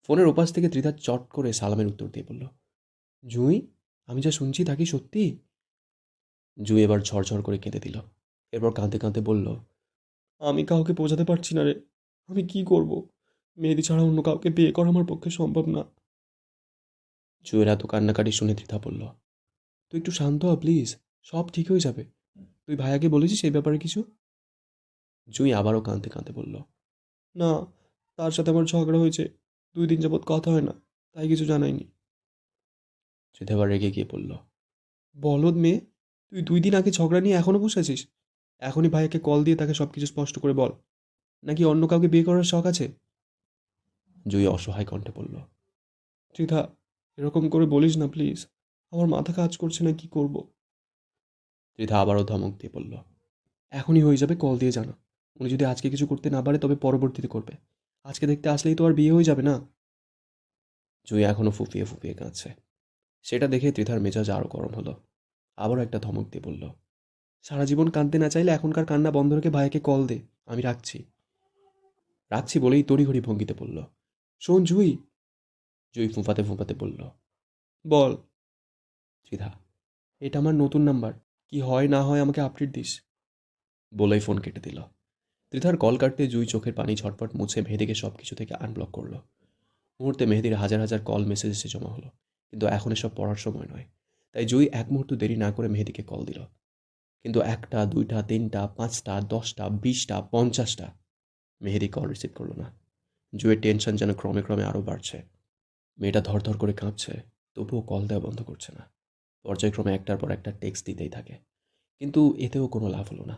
ফোনের ওপাশ থেকে ত্রিধা চট করে সালামের উত্তর দিয়ে বলল, জুঁই, আমি যা শুনছি তা কি সত্যি? জুঁই এবার ঝরঝর করে কেঁদে দিল। এরপর কাঁদতে কাঁদতে বলল, আমি কাউকে বোঝাতে পারছি না রে। আমি কি করব? মেহেদি ছাড়া অন্য কাউকে বিয়ে করা আমার পক্ষে সম্ভব না। জুঁয়ের এত কান্নাকাটি শুনে ত্রিধা বলল, তুই একটু শান্ত হ প্লিজ। সব ঠিক হয়ে যাবে। তুই ভাইয়াকে বলেছিস এই ব্যাপারে কিছু? জুঁই আবারও কাঁদতে কাঁদতে বলল, না, তার সাথে আমার ঝগড়া হয়েছে। 2 দিন যাবৎ কথা হয় না, তাই কিছু জানাইনি। ত্রিধা এবার রেগে গিয়ে বলল, বলদ মেয়ে, তুই 2 দিন আগে ঝগড়া নিয়ে এখনো বসে আছিস? এখনই ভাইয়াকে কল দিয়ে তাকে সব কিছু স্পষ্ট করে বল। নাকি অন্য কাউকে বিয়ে করার শখ আছে? জুঁই অসহায় কণ্ঠে বলল, ত্রিধা, এরকম করে বলিস না প্লিজ। আমার মাথা কাজ করছে না, কি করব? ত্রিধা আবারও ধমক দিয়ে বলল, এখনই হয়ে যাবে, কল দিয়ে জানা। উনি যদি আজকে কিছু করতে না পারে তবে পরবর্তীতে করবে। আজকে দেখতে আসলেই তো আর বিয়ে হয়ে যাবে না। জুঁই এখনো ফুপিয়ে ফুপিয়ে কাঁদছে। সেটা দেখে ত্রিধার মেজাজ আরও গরম হলো। আবারও একটা ধমক দিয়ে বলল, সারা জীবন কাঁদতে না চাইলে এখনকার কান্না বন্ধ রেখে ভাইকে কল দে। আমি রাখছি। রাখছি বলেই তড়িঘড়ি ভঙ্গিতে বলল, শোন জুঁই। জুঁই ফুঁপাতে ফুঁপাতে বলল, বল। ত্রিধা, এটা আমার নতুন নাম্বার। কি হয় না হয় আমাকে আপডেট দিস। বলেই ফোন কেটে দিল। ত্রিধার কল কাটতে জুঁই চোখের পানি ঝটপট মুছে মেহেদিকে সব কিছু থেকে আনব্লক করলো। মুহূর্তে মেহেদির হাজার হাজার কল মেসেজ এসে জমা হলো। কিন্তু এখন এসব পড়ার সময় নয়। তাই জুঁই এক মুহূর্ত দেরি না করে মেহেদিকে কল দিল। কিন্তু 1টা, 2টা, 3টা, 5টা, 10টা, 20টা, 50টা মেহেদি কল রিসিভ করলো না। জুঁয়ের টেনশন যেন ক্রমে ক্রমে আরও বাড়ছে। মেয়েটা ধরধর করে কাঁপছে, তবুও কল দেওয়া বন্ধ করছে না। পর্যায়ক্রমে একটার পর একটা টেক্সট দিতেই থাকে, কিন্তু এতেও কোনো লাভ হলো না।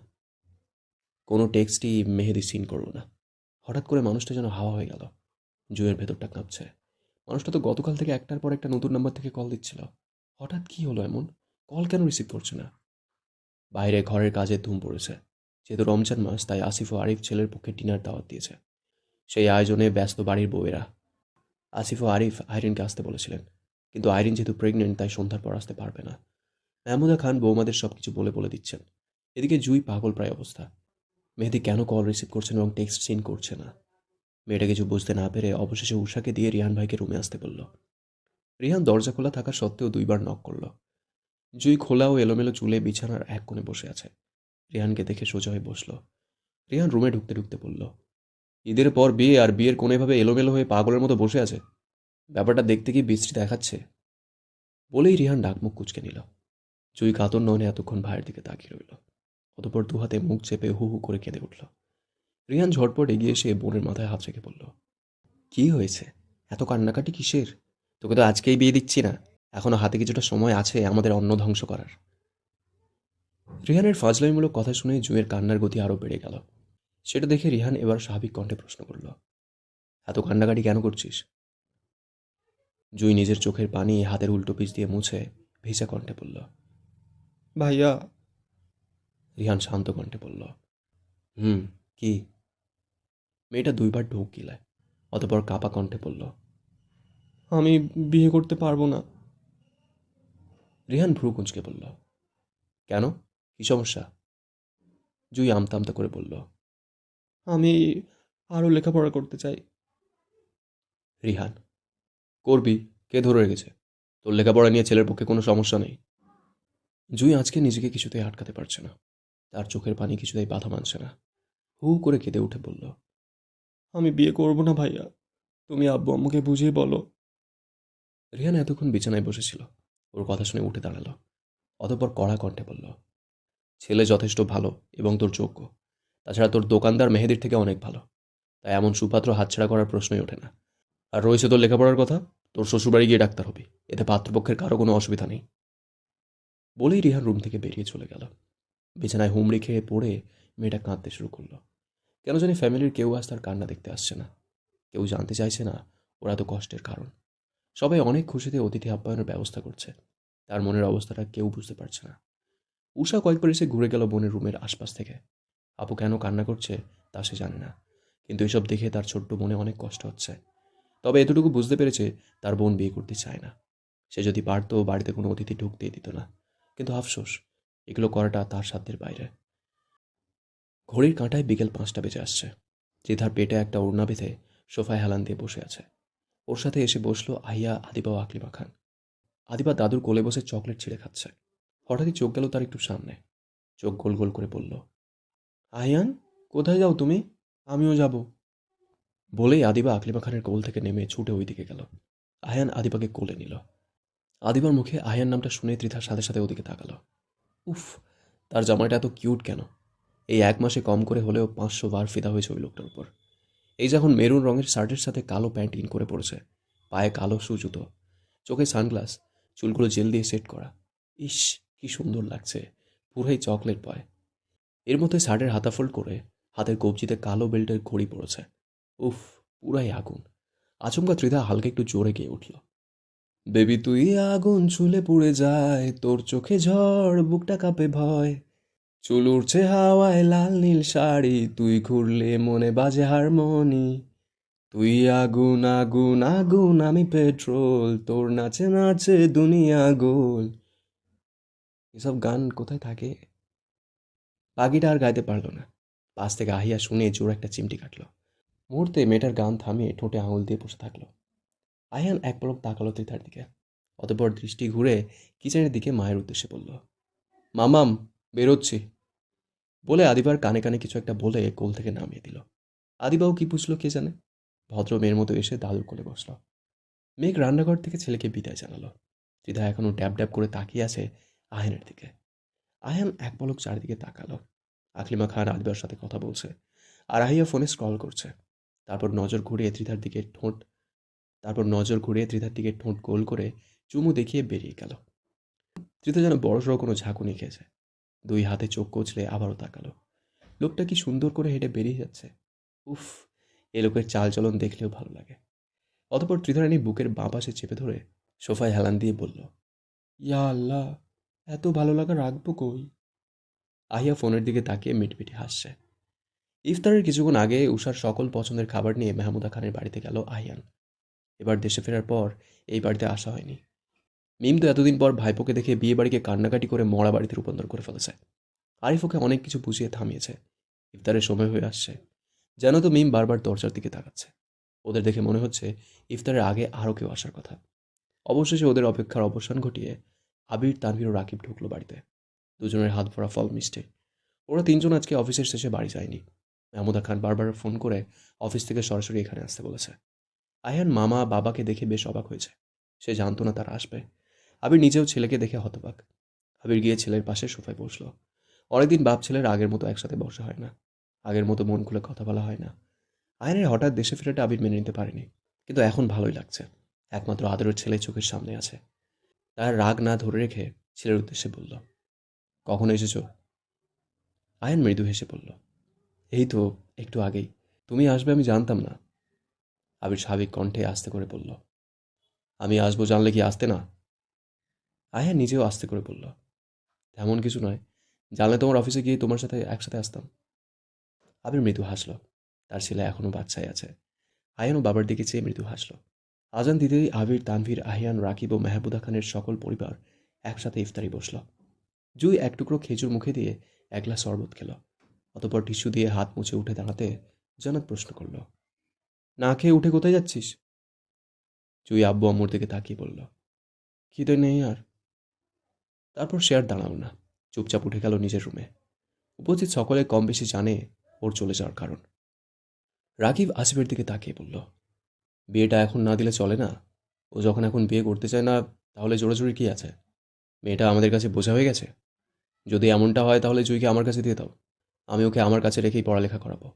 কোনো টেক্সটই মেহেদি সিন করলো না। হঠাৎ করে মানুষটা যেন হাওয়া হয়ে গেল। জুঁয়ের ভেতরটা কাঁপছে। মানুষটা তো গতকাল থেকে একটার পর একটা নতুন নাম্বার থেকে কল দিচ্ছিল। হঠাৎ কি হলো এমন? কল কেন রিসিভ করছে না? বাইরে ঘরের কাজে ধুম পড়েছে। যেহেতু রমজান মাস, তাই আসিফ ও আরিফ ছেলের পক্ষে ডিনার দাওয়াত দিয়েছে। সেই আয়োজনে ব্যস্ত বাড়ির বউয়েরা। আসিফ ও আরিফ আইরিনকে আসতে বলেছিলেন, কিন্তু আইরিন যেহেতু প্রেগনেন্ট তাই সন্ধ্যার পর আসতে পারবে না। মাহমুদা খান বৌমাদের সব কিছু বলে বলে দিচ্ছেন। এদিকে জুই পাগল প্রায় অবস্থা। মেহেদি কেন কল রিসিভ করছে না এবং টেক্সট সিন করছে না? মেয়েটা কিছু বুঝতে না পেরে অবশেষে উষাকে দিয়ে রিহান ভাইকে রুমে আসতে বলল। রিহান দরজা খোলা থাকা সত্ত্বেও 2বার নক করল। জুই খোলা ও এলোমেলো চুলে বিছানার এক কোণে বসে আছে। রিহানকে দেখে সোজা হয়ে বসল। রিহান রুমে ঢুকতে ঢুকতে বলল, ঈদের পর বিয়ে, আর বিয়ের কোণে এভাবে এলোমেলো হয়ে পাগলের মতো বসে আছে। ব্যাপারটা দেখতে কি বিশ্রী দেখাচ্ছে? বলেই রিহান ডাকমুখ কুঁচকে নিল। জুই কাতর নয়নে এতক্ষণ ভাইয়ের দিকে তাকিয়ে রইল। অতঃপর দুহাতে মুখ চেপে হু হু করে কেঁদে উঠল। রিহান ঝটপট এগিয়ে এসে বোনের মাথায় হাত রেখে বলল, কি হয়েছে? এত কান্নাকাটি কিসের? তোকে তো আজকেই বিয়ে দিচ্ছি না। এখনো হাতে কিছুটা সময় আছে আমাদের অন্ন ধ্বংস করার। রিহানের ফাজলামিমূলক কথা শুনে জুঁয়ের কান্নার গতি আরও বেড়ে গেল। সেটা দেখে রিহান এবার স্বাভাবিক কণ্ঠে প্রশ্ন করল, এত কান্নাকাটি কেন করছিস? জুঁই নিজের চোখের পানি হাতের উল্টো পিছ দিয়ে মুছে ভিজা কণ্ঠে বলল, ভাইয়া। রিহান শান্ত কণ্ঠে বলল, হুম, কি? মেয়েটা 2বার ঢোক গিলায়। অতঃপর কাপা কণ্ঠে বলল, আমি বিয়ে করতে পারবো না। রিহান ভ্রু কুঁচকে বলল, কেন? কি সমস্যা? জুঁই আমতা আমতা করে বলল, আমি আরও লেখাপড়া করতে চাই। রিহান, করবি? কে ধরে রেখেছে? তোর লেখাপড়া নিয়ে ছেলের পক্ষে কোনো সমস্যা নেই। জুই আজকে নিজেকে কিছুতেই আটকাতে পারছে না। তার চোখের পানি কিছুতেই বাধা মানছে না। হু করে কেঁদে উঠে বলল, আমি বিয়ে করব না ভাইয়া, তুমি আব্বু আম্মুকে বুঝিয়ে বলো। রিহান এতক্ষণ বিছানায় বসেছিল। ওর কথা শুনে উঠে দাঁড়ালো। অতঃপর কড়া কণ্ঠে বলল, ছেলে যথেষ্ট ভালো এবং তোর যোগ্য। তাছাড়া তোর দোকানদার মেহেদির থেকে অনেক ভালো। তাই এমন সুপাত্র হাতছাড়া করার প্রশ্নই ওঠে না। আর রয়েছে তোর লেখাপড়ার কথা। তোর শ্বশুরবাড়ি গিয়ে ডাক্তার হবি, এতে পাত্রপক্ষের কারো কোনো অসুবিধা নেই। বলেই রিহান রুম থেকে বেরিয়ে চলে গেল। বিছানায় হুমড়ি খেয়ে পড়ে মেয়েটা কাঁদতে শুরু করলো। কেন জানি ফ্যামিলির কেউ আজ তার কান্না দেখতে আসছে না। কেউ জানতে চাইছে না ওরা তো কষ্টের কারণ। সবাই অনেক খুশিতে অতিথি আপ্যায়নের ব্যবস্থা করছে। তার মনের অবস্থাটা কেউ বুঝতে পারছে না। উষা কয়েকবার এসে ঘুরে গেল বোনের রুমের আশপাশ থেকে। আপু কেন কান্না করছে তা সে জানে না, কিন্তু এসব দেখে তার ছোট্ট মনে অনেক কষ্ট হচ্ছে। তবে এতটুকু বুঝতে পেরেছে তার বোন বিয়ে করতে চায় না। সে যদি পারত বাড়িতে কোনো অতিথি ঢুকতেই দিত না। কিন্তু আফসোস, এগুলো করাটা তার সাধ্যের বাইরে। ঘড়ির কাঁটায় বিকেল 5টা বেজে আসছে। ত্রিধার পেটে একটা ওড়না বেঁধে সোফায় হেলান দিয়ে বসে আছে। ওর সাথে এসে বসলো আহিয়া, আদিবা ও আকলিমা খান। আদিবা দাদুর কোলে বসে চকলেট ছিঁড়ে খাচ্ছে। হঠাৎই চোখ গেল তার একটু সামনে। চোখ গোল গোল করে বলল, আহিয়ান, কোথায় যাও তুমি? আমিও যাব। বলেই আদিবা আকলিমা খানের কোল থেকে নেমে ছুটে ওইদিকে গেল। আয়ান আদিবাকে কোলে নিল। আদিবার মুখে আয়ান নামটা শুনে ত্রিধার সাথে সাথে ওদিকে তাকালো। উফ, তার জামাইটা এত কিউট কেন? এই 1 মাসে কম করে হলেও 500 বার ফিদা হয়েছে ওই লোকটার উপর। এই যখন মেরুন রঙের শার্টের সাথে কালো প্যান্ট ইন করে পড়েছে, পায়ে কালো শু জুতো, চোখে সানগ্লাস, চুলগুলো জেল দিয়ে সেট করা। ইস, কি সুন্দর লাগছে, পুরাই চকলেট বয়। এর মধ্যে শার্টের হাতা ফোল্ড করে হাতের কবজিতে কালো বেল্টের ঘড়ি পড়েছে। উফ, পুরাই আগুন। আচমকা ত্রিধা হালকা একটু জোরে গিয়ে উঠল, বেবি তুই আগুন ছুলে পুড়ে যায়, তোর চোখে ঝড়, বুকটা কাঁপে ভয়, চুল উড়ছে হাওয়ায় লাল নীল শাড়ি, তুই ঘুরলে মনে বাজে হারমোনি, তুই আগুন আগুন আগুন আমি পেট্রোল, তোর নাচে নাচে দুনিয়া গোল। এসব গান কোথায় থাকে? বাকিটা আর গাইতে পারল না। পাশ থেকে আহিয়া শুনে জোর একটা চিমটি কাটল। মুহূর্তে মেয়েটার গান থামিয়ে ঠোঁটে আঙুল দিয়ে বসে থাকলো। আয়ান এক পলক তাকালো ত্রিধার দিকে। অতঃপর দৃষ্টি ঘুরে কিচেনের দিকে মায়ের উদ্দেশ্যে বলল, মামাম, বেরোচ্ছি। বলে আদিবার কানে কানে কিছু একটা বলে কোল থেকে নামিয়ে দিল। আদিবাও কি বুঝলো কে জানে। ভদ্র মেয়ের মতো এসে দাদুর কোলে বসল। মেঘ রান্নাঘর থেকে ছেলেকে বিদায় জানালো। ত্রিধা এখনো ড্যাব ড্যাব করে তাকিয়ে আছে আয়ানের দিকে। আয়ান এক পলক চারিদিকে তাকালো। আকলিমা খান আদিবার সাথে কথা বলছে, আর আহিয়া ফোনে স্ক্রল করছে। তারপর নজর ঘুরিয়ে ত্রিধার দিকে ঠোঁট গোল করে চুমু দেখিয়ে বেরিয়ে গেল। ত্রিধা যেন বড়সড় কোনো ঝাঁকুনি খেয়েছে। 2 হাতে চোখ কচলে আবারও তাকালো। লোকটা কি সুন্দর করে হেঁটে বেরিয়ে যাচ্ছে। উফ, এ লোকের চালচলন দেখলেও ভালো লাগে। অতঃপর ত্রিধারানী বুকের বাঁ পাশে চেপে ধরে সোফায় হেলান দিয়ে বলল, ইয়া আল্লাহ, এত ভালো লাগা রাখবো কই? আহিয়া ফোনের দিকে তাকিয়ে মিটমিটি হাসছে। ইফতারের কিছুক্ষণ আগে উষার সকল পছন্দের খাবার নিয়ে মেহমুদা খানের বাড়িতে গেল আহিয়ান। এবার দেশে ফেরার পর এই বাড়িতে আসা হয়নি। মিম তো এতদিন পর ভাইপোকে দেখে বিয়ে বাড়িকে কান্নাকাটি করে মরা বাড়িতে রূপান্তর করে ফেলেছে। আরিফ ওকে অনেক কিছু বুঝিয়ে থামিয়েছে। ইফতারের সময় হয়ে আসছে। যেন তো মিম বারবার দরজার দিকে তাকাচ্ছে। ওদের দেখে মনে হচ্ছে ইফতারের আগে আরও কেউ আসার কথা। অবশেষে ওদের অপেক্ষার অবসান ঘটিয়ে আবির, তানভীর ও রাকিব ঢুকলো বাড়িতে। দুজনের হাত ভরা ফল মিষ্টি। ওরা 3জন আজকে অফিসের শেষে বাড়ি যায়নি। মাহমুদা খান বারবার ফোন করে অফিস থেকে সরাসরি এখানে আসতে বলেছে। আয়ান মামা বাবাকে দেখে বেশ অবাক হয়েছে। সে জানতো না তারা আসবে। আবির নিজেও ছেলেকে দেখে হতবাক। আবির গিয়ে ছেলের পাশে সোফায় বসল। অনেকদিন বাপ ছেলের আগের মতো একসাথে বসা হয় না। আগের মতো মন খুলে কথা বলা হয় না। আয়নের হঠাৎ দেশে ফেরাটা আবির মেনে নিতে পারেনি, কিন্তু এখন ভালোই লাগছে। একমাত্র আদরের ছেলে চোখের সামনে আছে। তার রাগ না ধরে রেখে ছেলের উদ্দেশ্যে বলল, কখন এসেছো? আয়ন মৃদু হেসে বলল, এই তো একটু আগেই। তুমি আসবে আমি জানতাম না। আবির স্বাভাবিক কণ্ঠে আস্তে করে বলল, আমি আসবো জানলে কি আসতে না? আয়ন নিজেও আস্তে করে বলল, তেমন কিছু নয়, জানলে তোমার অফিসে গিয়ে তোমার সাথে একসাথে আসতাম। আবির মৃদু হাসল। তার ছেলে এখনো বাচ্চাই আছে। আয়ানও বাবার দিকে চেয়ে মৃদু হাসল। আজান দিতেই আবির, তানভীর, আহিয়ান, রাকিব ও মেহবুদা খানের সকল পরিবার একসাথে ইফতারি বসল। জুই এক টুকরো খেজুর মুখে দিয়ে 1 গ্লাস শরবত খেল। অতঃপর টিস্যু দিয়ে হাত মুছে উঠে দাঁড়াতে জান্নাত প্রশ্ন করল, না খেয়ে উঠে কোথায় যাচ্ছিস? জুই আব্বু আম্মুর দিকে তাকিয়ে বলল, খিদে নেই আর। তারপর সে আর দাঁড়ালো না, চুপচাপ উঠে গেল নিজের রুমে। উপস্থিত সকলে কম বেশি জানে ওর চলে যাওয়ার কারণ। রাকিব আসিফের দিকে তাকিয়ে বলল, বিয়েটা এখন না দিলে চলে না? ও যখন এখন বিয়ে করতে চায় না, তাহলে জোরাজুরি কি আছে? মেয়েটা আমাদের কাছে বোঝা হয়ে গেছে। যদি এমনটা হয় তাহলে জুইকে আমার কাছে দিয়ে দাও, আমি ওকে আমার কাছে রেখেই পড়ালেখা করাবো।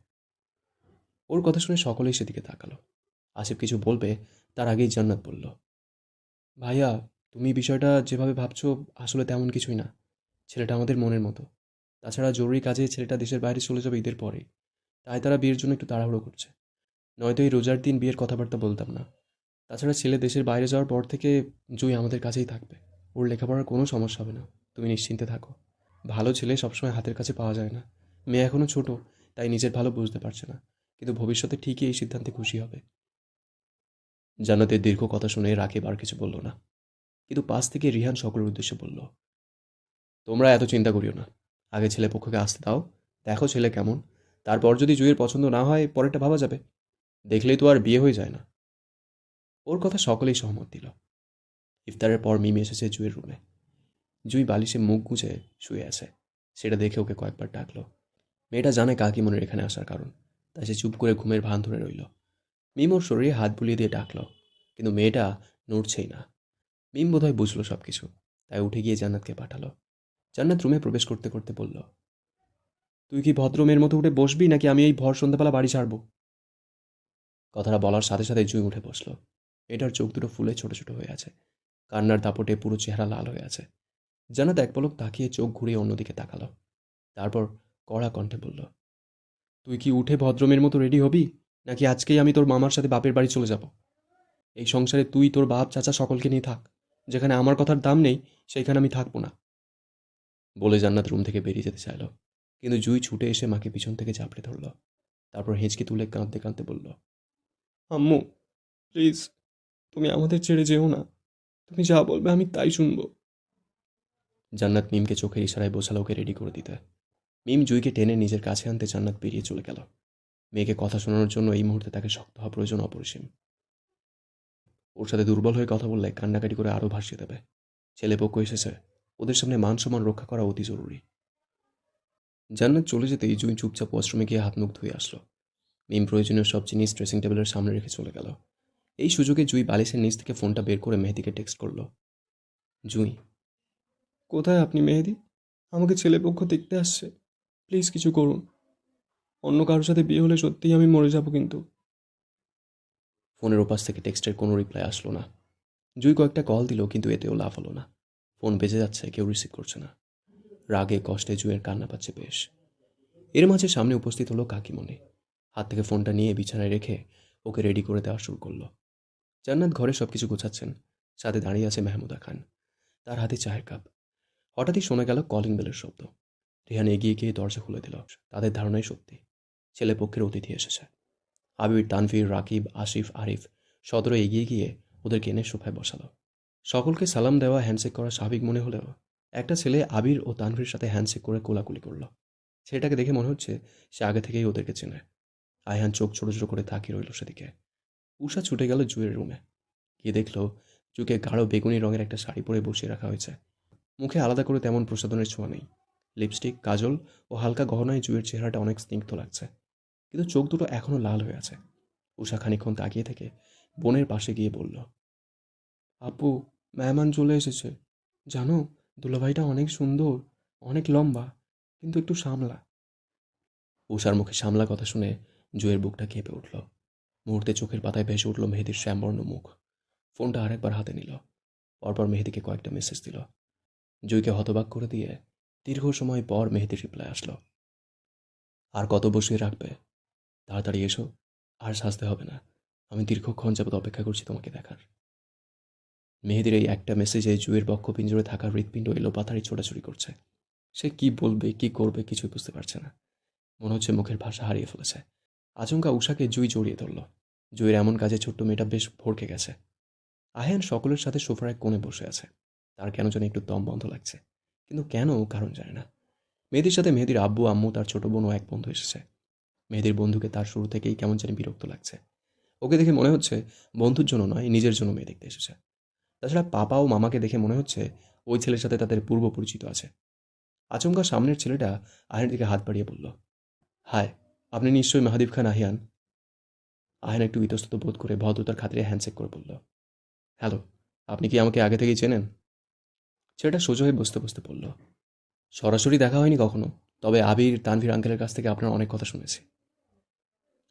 ওর কথা শুনে সকলেই সেদিকে তাকালো। আসিফ কিছু বলবে তার আগেই জান্নাত বলল, ভাইয়া, তুমি বিষয়টা যেভাবে ভাবছো আসলে তেমন কিছুই না। ছেলেটা আমাদের মনের মতো। তাছাড়া জরুরি কাজে ছেলেটা দেশের বাইরে চলে যাবে ঈদের পরেই, তাই তারা বিয়ের জন্য একটু তাড়াহুড়ো করছে। নয়তো এই রোজার দিন বিয়ের কথাবার্তা বলতাম না। তাছাড়া ছেলে দেশের বাইরে যাওয়ার পর থেকে জুই আমাদের কাছেই থাকবে। ওর লেখাপড়ার কোনো সমস্যা হবে না, তুমি নিশ্চিন্তে থাকো। ভালো ছেলে সবসময় হাতের কাছে পাওয়া যায় না। মেয়ে এখনও ছোট, তাই নিজের ভালো বুঝতে পারছে না, কিন্তু ভবিষ্যতে ঠিকই এই সিদ্ধান্তে খুশি হবে। জান্নাতের দীর্ঘ কথা শুনে রাকিব আর কিছু বলল না, কিন্তু পাশ থেকে রিহান সকলের উদ্দেশ্যে বলল, তোমরা এত চিন্তা করিও না। আগে ছেলে পক্ষকে আসতে দাও, দেখো ছেলে কেমন। তারপর যদি জুইয়ের পছন্দ না হয় পরেরটা ভাবা যাবে। দেখলেই তো আর বিয়ে হয়ে যায় না। ওর কথা সকলেই সহমত দিল। ইফতারের পর মিমি এসেছে জুইয়ের রুমে। জুই বালিশে মুখ গুজে শুয়ে আছে। সেটা দেখে ওকে কয়েকবার ডাকলো। মেয়েটা জানে কাকিমনের এখানে আসার কারণ, তাই সে চুপ করে ঘুমের ভান ধরে রইল। মিম ওর শরীরে হাত বুলিয়ে দিয়ে ডাকলো, কিন্তু মেয়েটা নড়ছেই না। মিম বোধহয় বুঝলো সব কিছু, তাই উঠে গিয়ে জান্নাতকে পাঠালো। জান্নাত রুমে প্রবেশ করতে করতে বলল, তুই কি ভদ্র মেয়ের মতো উঠে বসবি, নাকি আমি এই ভর সন্ধ্যাবেলা বাড়ি ছাড়বো? কথাটা বলার সাথে সাথে জুই উঠে বসলো। এটার চোখ দুটো ফুলে ছোট ছোট হয়ে আছে, কান্নার দাপটে পুরো চেহারা লাল হয়ে আছে। জান্নাত এক পলক তাকিয়ে চোখ ঘুরিয়ে অন্যদিকে তাকালো। তারপর কড়া কণ্ঠে বলল, তুই কি উঠে ভদ্রমের মতো রেডি হবি, নাকি আজকেই আমি তোর মামার সাথে বাপের বাড়ি চলে যাব? এই সংসারে তুই, তোর বাপ, চাচা সকলকে নিয়ে থাক। যেখানে আমার কথার দাম নেই সেইখানে আমি থাকবো না। বলে জান্নাত রুম থেকে বেরিয়ে যেতে চাইল, কিন্তু জুই ছুটে এসে মাকে পিছন থেকে চাপড়ে ধরল। তারপর হেঁচকি তুলে কাঁদতে কাঁদতে বলল, আম্মু, প্লিজ, তুমি আমাদের ছেড়ে যেও না। তুমি যা বলবে আমি তাই শুনবো। জান্নাত মিমকে চোখের ইশারায় বোঝালো ওকে রেডি করে দিতে। মিম জুইকে টেনে নিজের কাছে আনতে জান্নাত বেরিয়ে চলে গেল। মেয়েকে কথা শোনানোর জন্য এই মুহূর্তে তাকে শক্ত হওয়া প্রয়োজন অপরিসীম। ওর সাথে দুর্বল হয়ে কথা বললে কান্নাকাটি করে আরও ভাসিয়ে দেবে। ছেলেপক্ষ এসেছে, ওদের সামনে মান সম্মান রক্ষা করা অতি জরুরি। জান্নাত চলে যেতেই জুই চুপচাপ ওয়াশরুমে গিয়ে হাত মুখ ধুয়ে আসলো। মিম প্রয়োজনীয় সব জিনিস ড্রেসিং টেবিলের সামনে রেখে চলে গেল। এই সুযোগে জুই বালিশের নিচ থেকে ফোনটা বের করে মেহেদিকে টেক্সট করলো, জুই, কোথায় আপনি মেহেদি? আমাকে ছেলেপক্ষ দেখতে আসছে, প্লিজ কিছু করুন। অন্য কারোর সাথে বিয়ে হলে সত্যিই আমি মরে যাব কিন্তু। ফোনের ওপাশ থেকে টেক্সটের কোনো রিপ্লাই আসলো না। জুই কয়েকটা কল দিল, কিন্তু এতেও লাভ হলো না। ফোন বেজে যাচ্ছে, কেউ রিসিভ করছে না। রাগে কষ্টে জুয়ের কান্না পাচ্ছে বেশ। এর মাঝে সামনে উপস্থিত হলো কাকিমণি। হাত থেকে ফোনটা নিয়ে বিছানায় রেখে ওকে রেডি করে দেওয়া শুরু করলো। জান্নাত ঘরে সবকিছু গোছাচ্ছেন, সাথে দাঁড়িয়ে আছে মেহমুদা খান, তার হাতে চায়ের কাপ। হঠাৎই শোনা গেল কলিং বেলের শব্দ। রিহান এগিয়ে গিয়ে দরজা খুলে দিল। তাদের ধারণাই সত্যি, ছেলে পক্ষের অতিথি এসেছে। আবির, তানভীর, রাকিব, আসিফ, আরিফ সদরে এগিয়ে গিয়ে ওদেরকে এনে সোফায় বসালো। সকলকে সালাম দেওয়া, হ্যান্ডশেক করা স্বাভাবিক মনে হলেও একটা ছেলে আবির ও তানভীর সাথে হ্যান্ডশেক করে কোলাকুলি করলো। ছেলেটাকে দেখে মনে হচ্ছে সে আগে থেকেই ওদেরকে চেনে। আয়হান চোখ ছোট ছোট করে তাকিয়ে রইল সেদিকে। উষা ছুটে গেল জুয়ের রুমে, গিয়ে দেখলো জুকে গাঢ় বেগুনি রঙের একটা শাড়ি পরে বসিয়ে রাখা হয়েছে। মুখে আলাদা করে তেমন প্রসাধনের ছোঁয়া নেই। লিপস্টিক, কাজল ও হালকা গহনায় জুয়ের চেহারাটা অনেক স্নিগ্ধ লাগছে, কিন্তু চোখ দুটো এখনো লাল হয়ে আছে। উষা খানিকক্ষণ তাকিয়ে থেকে বোনের পাশে গিয়ে বলল, আপু, মেহমান চলে এসেছে। জানো, দুলাভাইটা অনেক সুন্দর, অনেক লম্বা, কিন্তু একটু সামলা। উষার মুখে সামলা কথা শুনে জুয়ের বুকটা কেঁপে উঠল। মুহূর্তে চোখের পাতায় ভেসে উঠল মেহেদির শ্যামবর্ণ মুখ। ফোনটা আরেকবার হাতে নিল, পরপর মেহেদিকে কয়েকটা মেসেজ দিল। জুইকে হতবাক করে দিয়ে দীর্ঘ সময় পর মেহেদির রিপ্লাই আসলো, আর কত বসিয়ে রাখবে? তাড়াতাড়ি এসো, আর সাজতে হবে না। আমি দীর্ঘক্ষণ যাবত অপেক্ষা করছি তোমাকে দেখার। মেহেদির এই একটা মেসেজে জুয়ের বক্ষপিঞ্জরে থাকা হৃৎপিণ্ড এলো পাতাড়ি ছোটাছুটি করছে। সে কি বলবে, কি করবে কিছুই বুঝতে পারছে না। মনে হচ্ছে মুখের ভাষা হারিয়ে ফেলেছে। আচমকা উষাকে জুই জড়িয়ে ধরল। জুইয়ের এমন কাজে ছোট্ট মেয়েটা বেশ ভড়কে গেছে। আহেন সকলের সাথে সোফার এক কোণে বসে আছে। তার কেন যেন একটু দম বন্ধ লাগছে, কিন্তু কেন কারণ জানে না। মেহেদির সাথে মেহেদির আব্বু, আম্মু, তার ছোট বোন ও এক বন্ধু এসেছে। মেহেদির বন্ধুকে তার শুরু থেকেই কেমন জানি বিরক্ত লাগছে। ওকে দেখে মনে হচ্ছে বন্ধুর জন্য নয়, নিজের জন্য মেয়ে দেখতে এসেছে। তাছাড়া পাপা ও মামাকে দেখে মনে হচ্ছে ওই ছেলের সাথে তাদের পূর্ব পরিচিত আছে। আচমকা সামনের ছেলেটা আহিনের দিকে হাত বাড়িয়ে বলল, হাই, আপনি নিশ্চয়ই মাহাদীপ খান আহিয়ান। আহিন একটু ইতস্তত বোধ করে ভদ্রতার খাতিরে হ্যান্ডশেক করে বলল, হ্যালো, আপনি কি আমাকে আগে থেকেই চেনেন? ছেলেটা সোজা হয়ে বসতে বসতে বলল, সরাসরি দেখা হয়নি কখনো, তবে আবির তানভীর আঙ্কেলের কাছ থেকে আপনার অনেক কথা শুনেছি।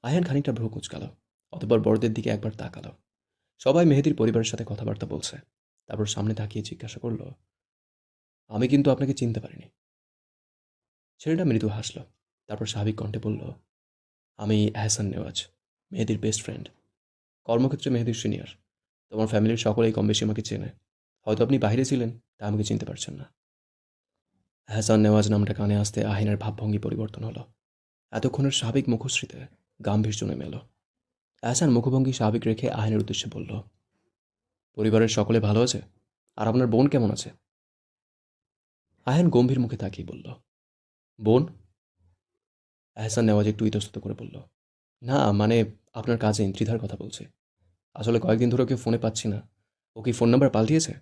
আহিয়ান খানিকটা ভ্রু কুঁচকাল, অতঃপর বড়দের দিকে একবার তাকালো। সবাই মেহেদির পরিবারের সাথে কথাবার্তা বলছে। তারপর সামনে তাকিয়ে জিজ্ঞাসা করল, আমি কিন্তু আপনাকে চিনতে পারিনি। ছেলেটা মৃদু হাসল, তারপর স্বাভাবিক কণ্ঠে বলল, আমি এহসান নেওয়াজ, মেহেদির বেস্ট ফ্রেন্ড। কর্মক্ষেত্রে মেহেদির সিনিয়র। তোমার ফ্যামিলির সকলেই কম বেশি আমাকে চেনে। হয়তো আপনি বাইরে ছিলেন, তা আমাকে চিনতে পারছেন না। এহসান নেওয়াজ নামটা কানে আসতে আহিনের ভাবভঙ্গি পরিবর্তন হলো। এতক্ষণের স্বাভাবিক মুখশ্রীতে গাম্ভীর্য নেমে এলো। এহসান মুখভঙ্গি স্বাভাবিক রেখে আহিনের উদ্দেশ্যে বলল, পরিবারের সকলে ভালো আছে? আর আপনার বোন কেমন আছে? আহিন গম্ভীর মুখে তাকিয়ে বলল, বোন? এহসান নেওয়াজ একটু ইতস্তত করে বলল, না মানে আপনার কাজিন ত্রিধার কথা বলছে। আসলে কয়েকদিন ধরে ওকে ফোনে পাচ্ছি না। ও কি ফোন নাম্বার পাল্টিয়েছে?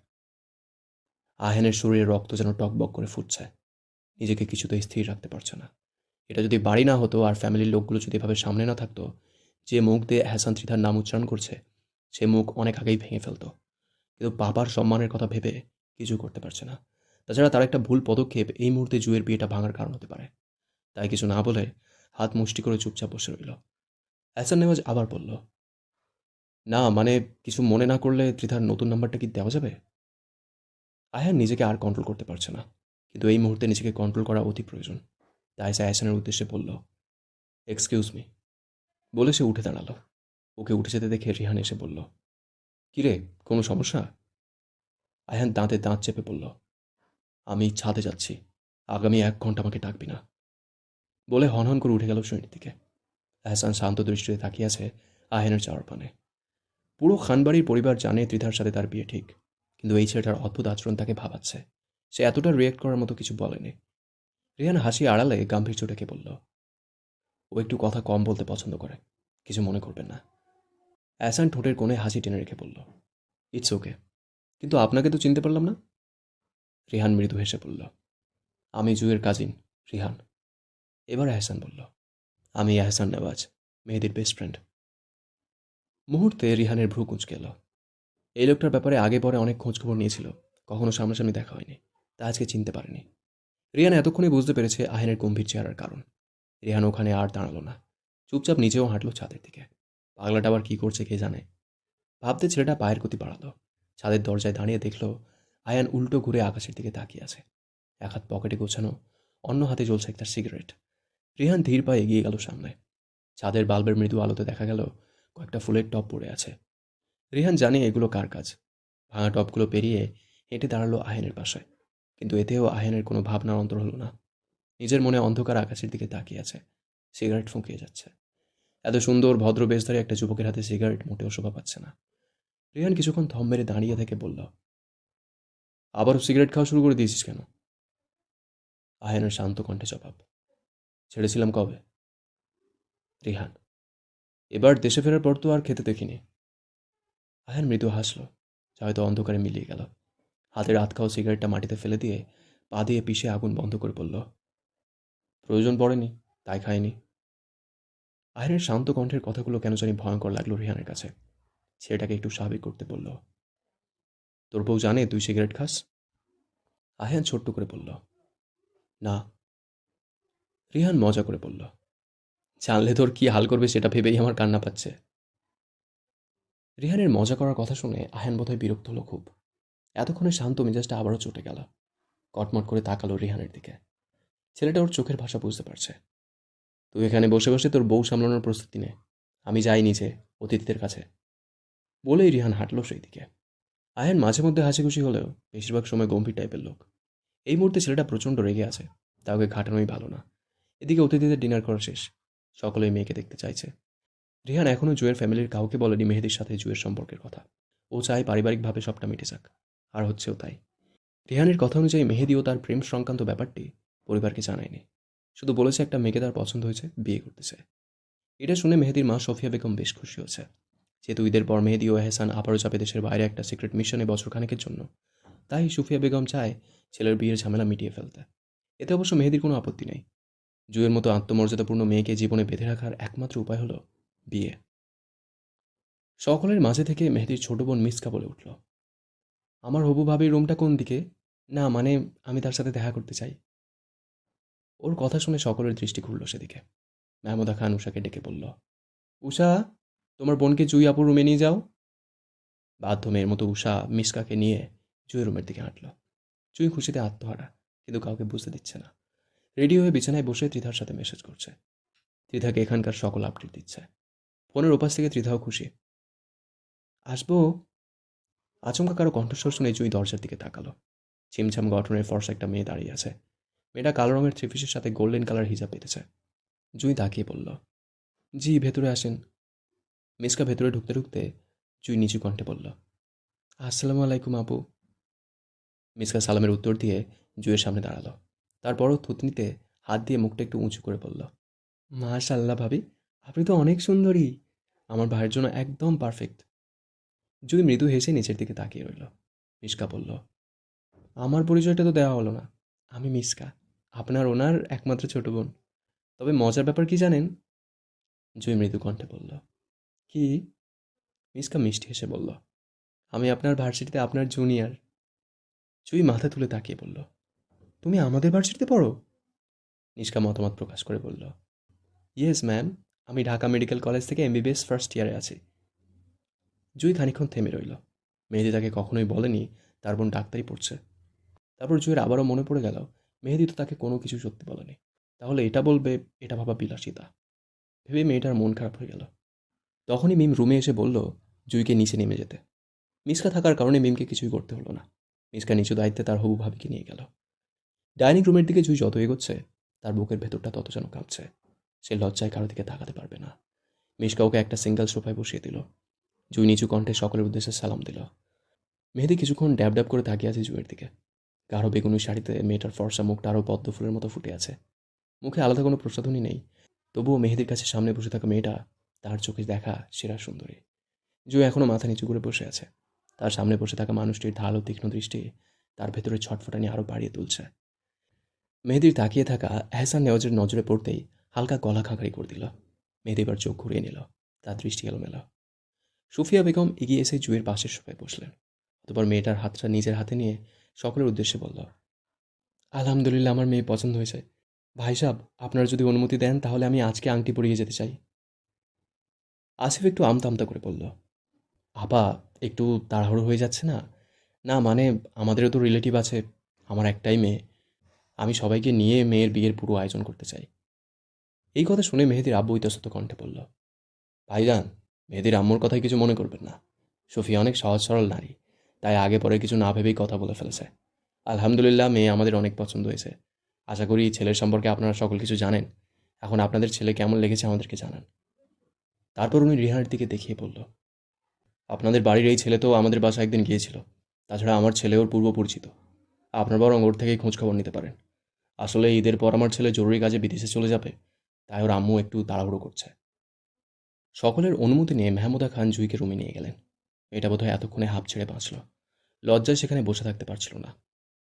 আহেনের শরীরে রক্ত যেন টকবক করে ফুটছে। নিজেকে কিছুতেই স্থির রাখতে পারছে না। এটা যদি বাড়ি না হতো আর ফ্যামিলির লোকগুলো যদি এভাবে সামনে না থাকতো, যে মুখ দিয়ে এহসান ত্রিধার নাম উচ্চারণ করছে সে মুখ অনেক আগেই ভেঙে ফেলতো। কিন্তু বাবার সম্মানের কথা ভেবে কিছু করতে পারছে না। তাছাড়া তার একটা ভুল পদক্ষেপ এই মুহূর্তে জুয়ের বিয়েটা ভাঙার কারণ হতে পারে। তাই কিছু না বলে হাত মুষ্টি করে চুপচাপ বসে রইল। এহসান নেওয়াজ আবার বলল, না মানে কিছু মনে না করলে ত্রিধার নতুন নাম্বারটা কি দেওয়া যাবে? আয়ান নিজেকে আর কন্ট্রোল করতে পারছে না, কিন্তু এই মুহূর্তে নিজেকে কন্ট্রোল করা অতি প্রয়োজন। তাই সে আহসানের উদ্দেশ্যে বলল, এক্সকিউজ মি। বলে সে উঠে দাঁড়ালো। ওকে উঠে যেতে দেখে রিহান এসে বলল, কিরে, কোনো সমস্যা? আয়ান দাঁতে দাঁত চেপে বলল, আমি ছাদে যাচ্ছি, আগামী 1 ঘন্টা আমাকে ডাকবি না। বলে হনহন করে উঠে গেল সিঁড়ির দিকে। আহসান শান্ত দৃষ্টিতে তাকিয়ে আছে আয়ানের যাওয়ার পানে। পুরো খানবাড়ির পরিবার জানে ত্রিধার সাথে তার বিয়ে ঠিক, কিন্তু এই ছেলেটার অদ্ভুত আচরণ তাকে ভাবাচ্ছে। সে এতটা রিয়েক্ট করার মতো কিছু বলেনি। রিহান হাসি আড়ালে গাম্ভীর্য ডেকে বলল, ও একটু কথা কম বলতে পছন্দ করে, কিছু মনে করবেন না। অ্যাসান ঠোঁটের কোণে হাসি টেনে রেখে বলল, ইটস ওকে, কিন্তু আপনাকে তো চিনতে পারলাম না। রিহান মৃদু হেসে বলল, আমি জুয়ের কাজিন রিহান। এবার এহসান বলল, আমি এহসান নেওয়াজ, মেহেদির বেস্ট ফ্রেন্ড। মুহূর্তে রিহানের ভ্রু কুঁচকে এলো। এই লোকটার ব্যাপারে আগে পরে অনেক খোঁজখবর নিয়েছিল, কখনো সামনাসামনি দেখা হয়নি, তা আজকে চিনতে পারেনি। রিহান এতক্ষণে বুঝতে পেরেছে আহিনের গম্ভীর চেহারার কারণ। রিহান ওখানে আর দাঁড়ালো না, চুপচাপ নিচেও হাঁটলো ছাদের দিকে। পাগলাটা আবার কি করছে কে জানে। ভাবতে ছেলেটা পায়ের গতি বাড়ালো। ছাদের দরজায় দাঁড়িয়ে দেখল আয়ান উল্টো ঘুরে আকাশের দিকে তাকিয়ে আছে। এক হাত পকেটে গোছানো, অন্য হাতে জ্বলছে একটা সিগারেট। রিহান ধীর পায়ে এগিয়ে গেল সামনে। ছাদের বাল্বের মৃদু আলোতে দেখা গেল কয়েকটা ফুলের টব পড়ে আছে। রিহান জানে এগুলো কার কাজ। ভাঙা টবগুলো পেরিয়ে হেঁটে দাঁড়ালো আহেনের পাশে, কিন্তু এতেও আহেনের কোনো ভাবনার অন্তর হলো না। নিজের মনে অন্ধকার আকাশের দিকে তাকিয়ে আছে, সিগারেট ফুঁকিয়ে যাচ্ছে। এত সুন্দর ভদ্র বেশধারী একটা যুবকের হাতে সিগারেট মোটেও শোভা পাচ্ছে না। রিহান কিছুক্ষণ থম মেরে দাঁড়িয়ে থেকে বলল, আবারও সিগারেট খাওয়া শুরু করে দিয়েছিস কেন? আহেনের শান্ত কণ্ঠে জবাব, ছেড়েছিলাম কবে? রিহান, এবার দেশে ফেরার পর তো আর খেতে দেখিনি। আহেন মৃদু হাসল, যা হয়তো অন্ধকারে মিলিয়ে গেল। হাতের হাত খাওয়া সিগারেটটা মাটিতে ফেলে দিয়ে পা দিয়ে পিষে আগুন বন্ধ করে বলল, প্রয়োজন পড়েনি, তাই খায়নি। আহেনের শান্ত কণ্ঠের কথাগুলো কেন জানি ভয়ঙ্কর লাগলো রিহানের কাছে। ছেলেটাকে একটু স্বাভাবিক করতে বলল, তোর বউ জানে তুই সিগারেট খাস? আহেন ছোট্ট করে বলল, না। রিহান মজা করে বলল, জানলে তোর কি হাল করবে সেটা ভেবেই আমার কান্না পাচ্ছে। রিহানের মজা করার কথা শুনে আহেন বোধহয় বিরক্ত হলো খুব। এতক্ষণে শান্ত মেজাজটা আবারও চটে গেল। কটমট করে তাকালো রিহানের দিকে। ছেলেটা ওর চোখের ভাষা বুঝতে পারছে। তুই এখানে বসে বসে তোর বউ সামলানোর প্রস্তুতি নে, আমি যাই নিচে অতিথিদের কাছে। বলেই রিহান হাঁটলো সেই দিকে। আহেন মাঝে মধ্যে হাসি খুশি হলেও বেশিরভাগ সময় গম্ভীর টাইপের লোক। এই মুহূর্তে ছেলেটা প্রচণ্ড রেগে আছে, তা ওকে ঘাটানোই ভালো না। এদিকে অতিথিদের ডিনার করা শেষ, সকলেই মেয়েকে দেখতে চাইছে। রিহান এখনও জুয়ের ফ্যামিলির কাউকে বলেনি মেহেদির সাথে জুয়ের সম্পর্কের কথা। ও চায় পারিবারিকভাবে সবটা মিটে যাক, আর হচ্ছেও তাই। রিহানের কথা অনুযায়ী মেহেদিও তার প্রেম সংক্রান্ত ব্যাপারটি পরিবারকে জানায়নি, শুধু বলেছে একটা মেয়েকে তার পছন্দ হয়েছে, বিয়ে করতে চায়। এটা শুনে মেহেদির মা সফিয়া বেগম বেশ খুশি হয়েছে। যেহেতু ঈদের পর মেহেদি ও এহসান আবারও যাবে দেশের বাইরে একটা সিক্রেট মিশনে বছরখানেকের জন্য, তাই সুফিয়া বেগম চায় ছেলের বিয়ের ঝামেলা মিটিয়ে ফেলতে। এতে অবশ্য মেহেদীর কোনো আপত্তি নেই। জুয়ের মতো আত্মমর্যাদাপূর্ণ মেয়েকে জীবনে বেঁধে রাখার একমাত্র উপায় হলো বিয়ে। সকলের মাঝে থেকে মেহেদীর ছোট বোন মিসকা বলে উঠল, আমার হবু ভাবির রুমটা কোন দিকে? না মানে, আমি তার সাথে দেখা করতে চাই। ওর কথা শুনে সকলের দৃষ্টি ঘুরল সেদিকে। মেহমুদা খান উষাকে ডেকে বলল, উষা, তোমার বোনকে জুই আপুর রুমে নিয়ে যাও। বাধ্য মেয়ের মতো উষা মিসকাকে নিয়ে জুয়ের রুমের দিকে হাঁটল। জুই খুশিতে আত্মহারা, কিন্তু কাউকে বুঝতে দিচ্ছে না। রেডি হয়ে বিছানায় বসে ত্রিধার সাথে মেসেজ করছে। ত্রিধাকে এখানকার সকল আপডেট দিচ্ছে। ফোনের ওপাশ থেকে ত্রিধাও খুশি। আসবো? আচমকা কারো কণ্ঠস্বর শুনে জুই দরজার দিকে তাকালো। ছিমছাম গঠনের ফর্সা একটা মেয়ে দাঁড়িয়ে আছে। মেয়েটা কালো রঙের থ্রিপিসের সাথে গোল্ডেন কালার হিজাব পেতেছে। জুই তাকিয়ে বলল, জি ভেতরে আসেন। মিসকা ভেতরে ঢুকতে ঢুকতে জুই নিচু কণ্ঠে বলল, আসসালামু আলাইকুম আপু। মিসকা সালামের উত্তর দিয়ে জুইয়ের সামনে দাঁড়ালো। তারপরও থুতনিতে হাত দিয়ে মুখটা একটু উঁচু করে বলল, মাশাআল্লাহ ভাবি, আপনি তো অনেক সুন্দরী, আমার ভাইয়ের জন্য একদম পারফেক্ট। জুই মৃদু হেসে নিচের দিকে তাকিয়ে রইল। মিসকা বলল, আমার পরিচয়টা তো দেওয়া হলো না। আমি মিসকা, আপনার ওনার একমাত্র ছোট বোন। তবে মজার ব্যাপার কি জানেন? জুই মৃদু কণ্ঠে বলল, কি? মিসকা মিষ্টি হেসে বলল, আমি আপনার ভার্সিটিতে আপনার জুনিয়র। জুই মাথা তুলে তাকিয়ে বলল, তুমি আমাদের ভার্সিটিতে পড়ো? নিষ্কা মতামত প্রকাশ করে বলল, ইয়েস ম্যাম, আমি ঢাকা মেডিকেল কলেজ থেকে এমবিবিএস ফার্স্ট ইয়ারে আছি। জুই খানিকক্ষণ থেমে রইল। মেহেদি তাকে কখনোই বলেনি তার বোন ডাক্তারি পড়ছে। তারপর জুয়ের আবারও মনে পড়ে গেল, মেহেদি তো তাকে কোনো কিছু সত্যি বলেনি। তাহলে এটা বলবে, এটা ভাবা বিলাসিতা। ভেবে মেয়েটার মন খারাপ হয়ে গেল। তখনই মিম রুমে এসে বলল জুইকে নিচে নেমে যেতে। মিসকা থাকার কারণে মিমকে কিছুই করতে হলো না। মিসকা নিচু দায়িত্বে তার হবু ভাবিকে নিয়ে গেল। ডাইনিং রুমের দিকে জুই যত এগোচ্ছে তার বুকের ভেতরটা তত যেন কাঁপছে। সে লজ্জায় কারো দিকে তাকাতে পারবে না। মিসকা ওকে একটা সিঙ্গেল সোফায় বসিয়ে দিল। জুই নিচু কণ্ঠে সকলের উদ্দেশ্যে সালাম দিল। মেহেদি কিছুক্ষণ ড্যাব ড্যাব করে তাকিয়ে আছে জুয়ের দিকে। গাঢ় বেগুনি শাড়িতে মেয়েটার ফর্সা মুখটা আরও পদ্ম ফুলের মতো ফুটে আছে। মুখে আলাদা কোনো প্রসাধনী নেই, তবুও মেহেদির কাছে সামনে বসে থাকা মেয়েটা তার চোখে দেখা সেরা সুন্দরী। জুই এখনও মাথা নিচু করে বসে আছে। তার সামনে বসে থাকা মানুষটির ঢাল ও তীক্ষ্ণ দৃষ্টি তার ভেতরে ছটফটানি আরও বাড়িয়ে তুলছে। মেহেদির তাকিয়ে থাকা এহসান নেওয়াজের নজরে পড়তেই হালকা গলা খাঁকারি করে দিল। মেহেদি এবার চোখ ঘুরিয়ে নিল। তার দৃষ্টি এলোমেলো। সুফিয়া বেগম এগিয়ে এসে জুয়ের পাশের সোফায় বসলেন। অতঃপর মেয়েটার হাতটা নিজের হাতে নিয়ে সকলের উদ্দেশ্যে বলল, আলহামদুলিল্লাহ, আমার মেয়ে পছন্দ হয়েছে। ভাই সাহেব, আপনারা যদি অনুমতি দেন তাহলে আমি আজকে আংটি পরিয়ে যেতে চাই। আসিফ একটু আমতা আমতা করে বলল, আপা, একটু তাড়াহুড়ো হয়ে যাচ্ছে না? না মানে, আমাদেরও তো রিলেটিভ আছে। আমার একটাই মেয়ে, আমি সবাইকে নিয়ে মেয়ের বিয়ের পুরো আয়োজন করতে চাই। এই কথা শুনে মেহেদির আব্বু ইতস্তত কণ্ঠে বলল, ভাইজান, মেহেদির আম্মুর কথায় কিছু মনে করবেন না। সফিয়া অনেক সহজ সরল নারী, তাই আগে পরে কিছু না ভেবেই কথা বলে ফেলেছে। আলহামদুলিল্লাহ, মেয়ে আমাদের অনেক পছন্দ হয়েছে। আশা করি ছেলের সম্পর্কে আপনারা সকল কিছু জানেন। এখন আপনাদের ছেলে কেমন লেগেছে আমাদেরকে জানান। তারপর উনি রিহানের দিকে দেখিয়ে বলল, আপনাদের বাড়ির এই ছেলে তো আমাদের বাসায় একদিন গিয়েছিল। তাছাড়া আমার ছেলে ওর পূর্ব পরিচিত। আপনার বরং ওর থেকেই খোঁজখবর নিতে পারেন। আসলে ঈদের পর আমার ছেলে জরুরি কাজে বিদেশে চলে যাবে, তাই ওর আম্মু একটু তাড়াহুড়ো করছে। সকলের অনুমতি নিয়ে মেহমুদা খান জুইকে রুমে নিয়ে গেলেন। মেয়েটা বোধহয় এতক্ষণে হাঁপ ছেড়ে বাঁচল। লজ্জায় সেখানে বসে থাকতে পারছিল না।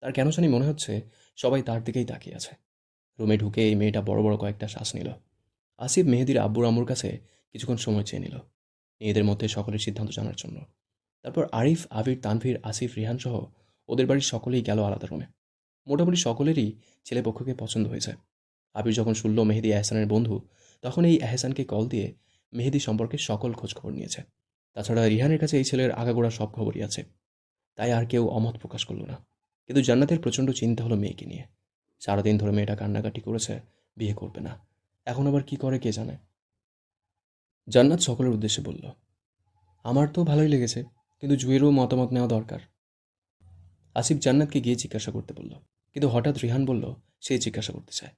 তার কেন জানি মনে হচ্ছে সবাই তার দিকেই তাকিয়ে আছে। রুমে ঢুকে এই মেয়েটা বড় বড় কয়েকটা শ্বাস নিল। আসিফ মেহেদির আব্বুর আম্মুর কাছে কিছুক্ষণ সময় চেয়ে নিল মেয়েদের মধ্যে সকলের সিদ্ধান্ত জানার জন্য। তারপর আরিফ, আবির, তানভীর, আসিফ, রিহান সহ ওদের বাড়ির সকলেই গেল আলাদা রুমে। মোটামুটি সকলেরই ছেলেপক্ষকে পছন্দ হয়েছে। আবির যখন শুনল মেহেদি এহসানের বন্ধু, তখন এই এহসানকে কল দিয়ে মেহেদি সম্পর্কে সকল খোঁজখবর নিয়েছে। তাছাড়া রিহানের কাছে এই ছেলের আগাগোড়া সব খবরই আছে, তাই আর কেউ অমত প্রকাশ করল না। কিন্তু জান্নাতের প্রচণ্ড চিন্তা হলো মেয়েকে নিয়ে। সারাদিন ধরে মেয়েটা কান্নাকাটি করেছে, বিয়ে করবে না। এখন আবার কি করে কে জানে। জান্নাত সকলের উদ্দেশ্যে বলল, আমার তো ভালোই লেগেছে, কিন্তু জুয়েরও মতামত নেওয়া দরকার। আসিফ জান্নাতকে গিয়ে জিজ্ঞাসা করতে বলল, কিন্তু হঠাৎ রিহান বলল সে জিজ্ঞাসা করতে চায়।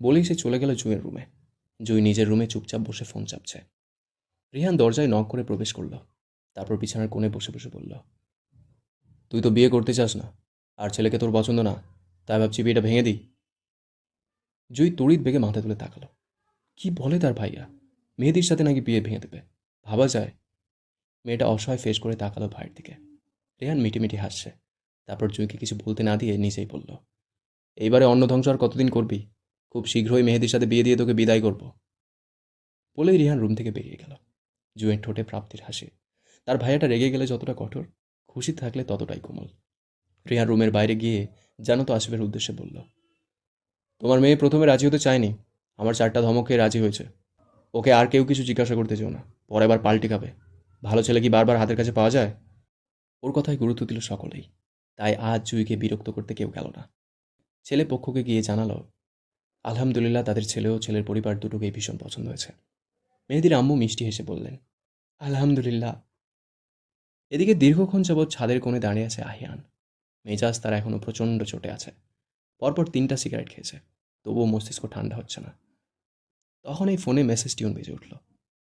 বলেই সে চলে গেল জুয়ের রুমে। জুই নিজের রুমে চুপচাপ বসে ফোন চাপছে। রিহান দরজায় নক করে প্রবেশ করল। তারপর বিছানার কোণে বসে বসে বলল, তুই তো বিয়ে করতে চাস না, আর ছেলেকে তোর পছন্দ না, তাই ভাবছি বিয়েটা ভেঙে দিই। জুই তড়িৎ বেগে মাথা তুলে তাকালো। কি বলে তার ভাইয়া? মেহেদির সাথে নাকি বিয়ে ভেঙে দেবে? ভাবা যায়? মেয়েটা অসহায় ফেস করে তাকালো ভাইয়ের দিকে। রেহান মিটিমিটি হাসছে। তারপর জুঁইকে কিছু বলতে না দিয়ে নিজেই বলল, এইবারে অন্ন ধ্বংস আর কতদিন করবি? খুব শীঘ্রই মেহেদির সাথে বিয়ে দিয়ে তোকে বিদায় করব। বলেই রিহান রুম থেকে বেরিয়ে গেল। জুঁয়ের ঠোঁটে প্রাপ্তির হাসি। তার ভাইয়াটা রেগে গেলে যতটা কঠোর, খুশি থাকলে ততটাই কোমল। রিহান রুমের বাইরে গিয়ে জানো তো আসিফের উদ্দেশ্যে বলল, তোমার মেয়ে প্রথমে রাজি হতে চায়নি, আমার 4টা ধমকে রাজি হয়েছে। ওকে আর কেউ কিছু জিজ্ঞাসা করতে চেও না, পরে আবার পাল্টি খাবে। ভালো ছেলে কি বারবার হাতের কাছে পাওয়া যায়? ওর কথায় গুরুত্ব দিল সকলেই, তাই আজ জুঁইকে বিরক্ত করতে কেউ গেল না। ছেলে পক্ষকে গিয়ে জানালো, আলহামদুলিল্লাহ তাদের ছেলে ও ছেলের পরিবার দুটোকেই ভীষণ পছন্দ হয়েছে। মেহেদির আম্মু মিষ্টি হেসে বললেন, আলহামদুলিল্লাহ। এদিকে দীর্ঘক্ষণ যাবৎ ছাদের কোণে দাঁড়িয়ে আছে আহিয়ান। মেজাজ তার এখনও প্রচণ্ড চটে আছে। পরপর 3টা সিগারেট খেয়েছে, তবুও মস্তিষ্ক ঠান্ডা হচ্ছে না। তখন এই ফোনে মেসেজ টিউন বেজে উঠল।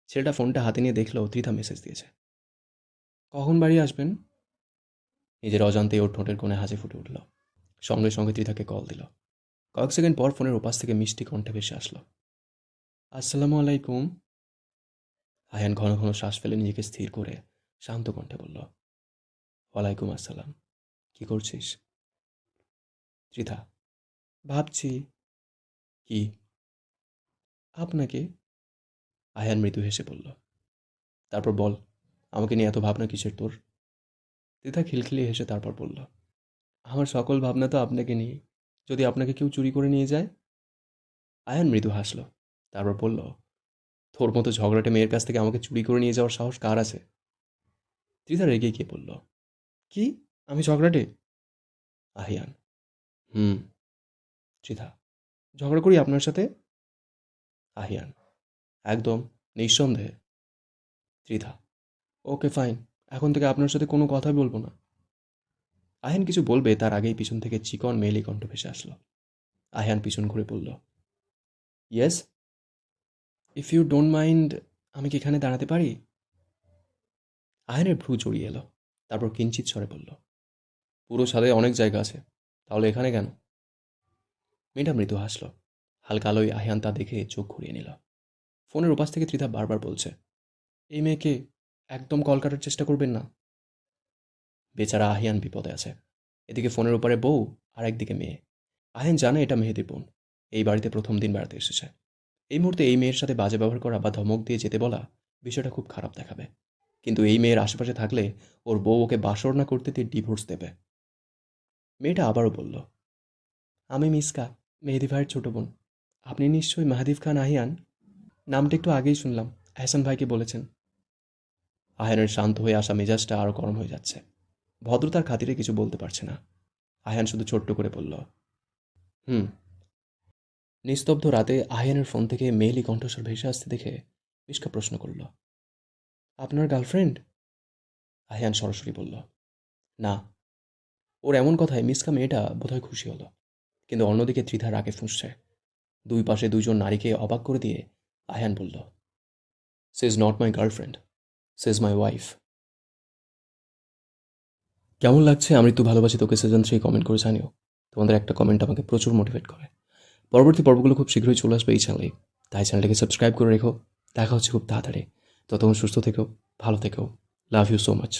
ছেলেটা ফোনটা হাতে নিয়ে দেখলো ত্রিধা মেসেজ দিয়েছে। কখন বাড়ি আসবেন? নিজের অজান্তে ওর ঠোঁটের কোণে হাসি ফুটে উঠল। সঙ্গে সঙ্গে ত্রিধাকে কল দিল। কয়েক সেকেন্ড পর ফোনের ওপাশ থেকে মিষ্টি কণ্ঠে ভেসে আসলো, আসসালামু আলাইকুম। আয়ান ঘন ঘন শ্বাস ফেলে নিজেকে স্থির করে শান্ত কণ্ঠে বলল, ওয়ালাইকুম আসসালাম। কি করছিস? ত্রিধা, ভাবছি। কি? আপনাকে। আয়ান মৃদু হেসে বলল, তারপর বল, আমাকে নিয়ে এত ভাবনা কিসের তোর? ত্রিধা খিলখিলিয়ে হেসে তারপর বলল, আমার সকল ভাবনা তো আপনাকে নিয়ে। যদি আপনাকে কেউ চুরি করে নিয়ে যায়? আয়ান মৃদু হাসল, তারপর বলল, তোর মতো ঝগড়াটে মেয়ের কাছ থেকে আমাকে চুরি করে নিয়ে যাওয়ার সাহস কার আছে? ত্রিধা রেগে গিয়ে বলল, কি? আমি ঝগড়াটে? আহিয়ান, হুম। ত্রিধা, ঝগড়া করি আপনার সাথে? আহিয়ান, একদম, নিঃসন্দেহে। ত্রিধা, ওকে ফাইন, এখন থেকে আপনার সাথে কোনো কথাই বলবো না। আহিয়ান কিছু বলবে তার আগেই পিছন থেকে চিকন মেয়েলি কণ্ঠ ভেসে আসলো। আহিয়ান পিছন ঘুরে বলল, yes. If you don't mind, আমি কি এখানে দাঁড়াতে পারি? আহিয়ানের ভ্রু জড়িয়ে এলো, তারপর কিঞ্চিত স্বরে বলল, পুরো ছাদে অনেক জায়গা আছে, তাহলে এখানে কেন? মেয়েটা মৃদু হাসল। হালকা আলোয় আহিয়ান তা দেখে চোখ ঘুরিয়ে নিল। ফোনের ওপাশ থেকে ত্রিধা বারবার বলছে, এই মেয়েকে একদম কল কাটার চেষ্টা করবেন না। বেচারা আহিয়ান বিপদে আছে। এদিকে ফোনের ওপারে বউ, আর একদিকে মেয়ে। আহিয়ান জানে এটা মেহেদির বোন, এই বাড়িতে প্রথম দিন বেড়াতে এসেছে। এই মুহূর্তে এই মেয়ের সাথে বাজে ব্যবহার করা বা ধমক দিয়ে যেতে বলা বিষয়টা খুব খারাপ দেখাবে। কিন্তু এই মেয়ের আশেপাশে থাকলে ওর বউ ওকে বাসর না করতে দিয়ে ডিভোর্স দেবে। মেয়েটা আবারও বলল, আমি মিসকা, মেহেদি ভাইয়ের ছোট বোন। আপনি নিশ্চয়ই মাহাদিফ খান আহিয়ান? নামটা একটু আগেই শুনলাম, এহসান ভাইকে বলেছেন। আহানের শান্ত হয়ে আসা মেজাজটা আরও গরম হয়ে যাচ্ছে। ভদ্রতার খাতিরে কিছু বলতে পারছে না। আহান শুধু ছোট্ট করে বলল, হুম। নিস্তব্ধ রাতে আহানের ফোন থেকে মেয়েলি কণ্ঠস্বর ভেসে আসতে দেখে মিশকা প্রশ্ন করল, আপনার গার্লফ্রেন্ড? আহান সরাসরি বলল, না। ওর এমন কথায় মিসকা মেয়েটা বোধহয় খুশি হলো, কিন্তু অন্যদিকে ত্রিধা রাগে ফুঁসছে। দুই পাশে দুইজন নারীকে অবাক করে দিয়ে আহান বলল, she is not my girlfriend, she is my wife. কেমন লাগছে আমৃত্যু ভালোবাসি তোকে সিজন 3 কমেন্ট করে জানিও। তোমাদের একটা কমেন্ট আমাকে প্রচুর মোটিভেট করে। পরবর্তী পর্বগুলো খুব শীঘ্রই চলে আসবে এই চ্যানেলে, তাই চ্যানেলটাকে সাবস্ক্রাইব করে রেখো। দেখা হচ্ছে খুব তাড়াতাড়ি। ততক্ষণ সুস্থ থেকো, ভালো থেকো। Love you so much.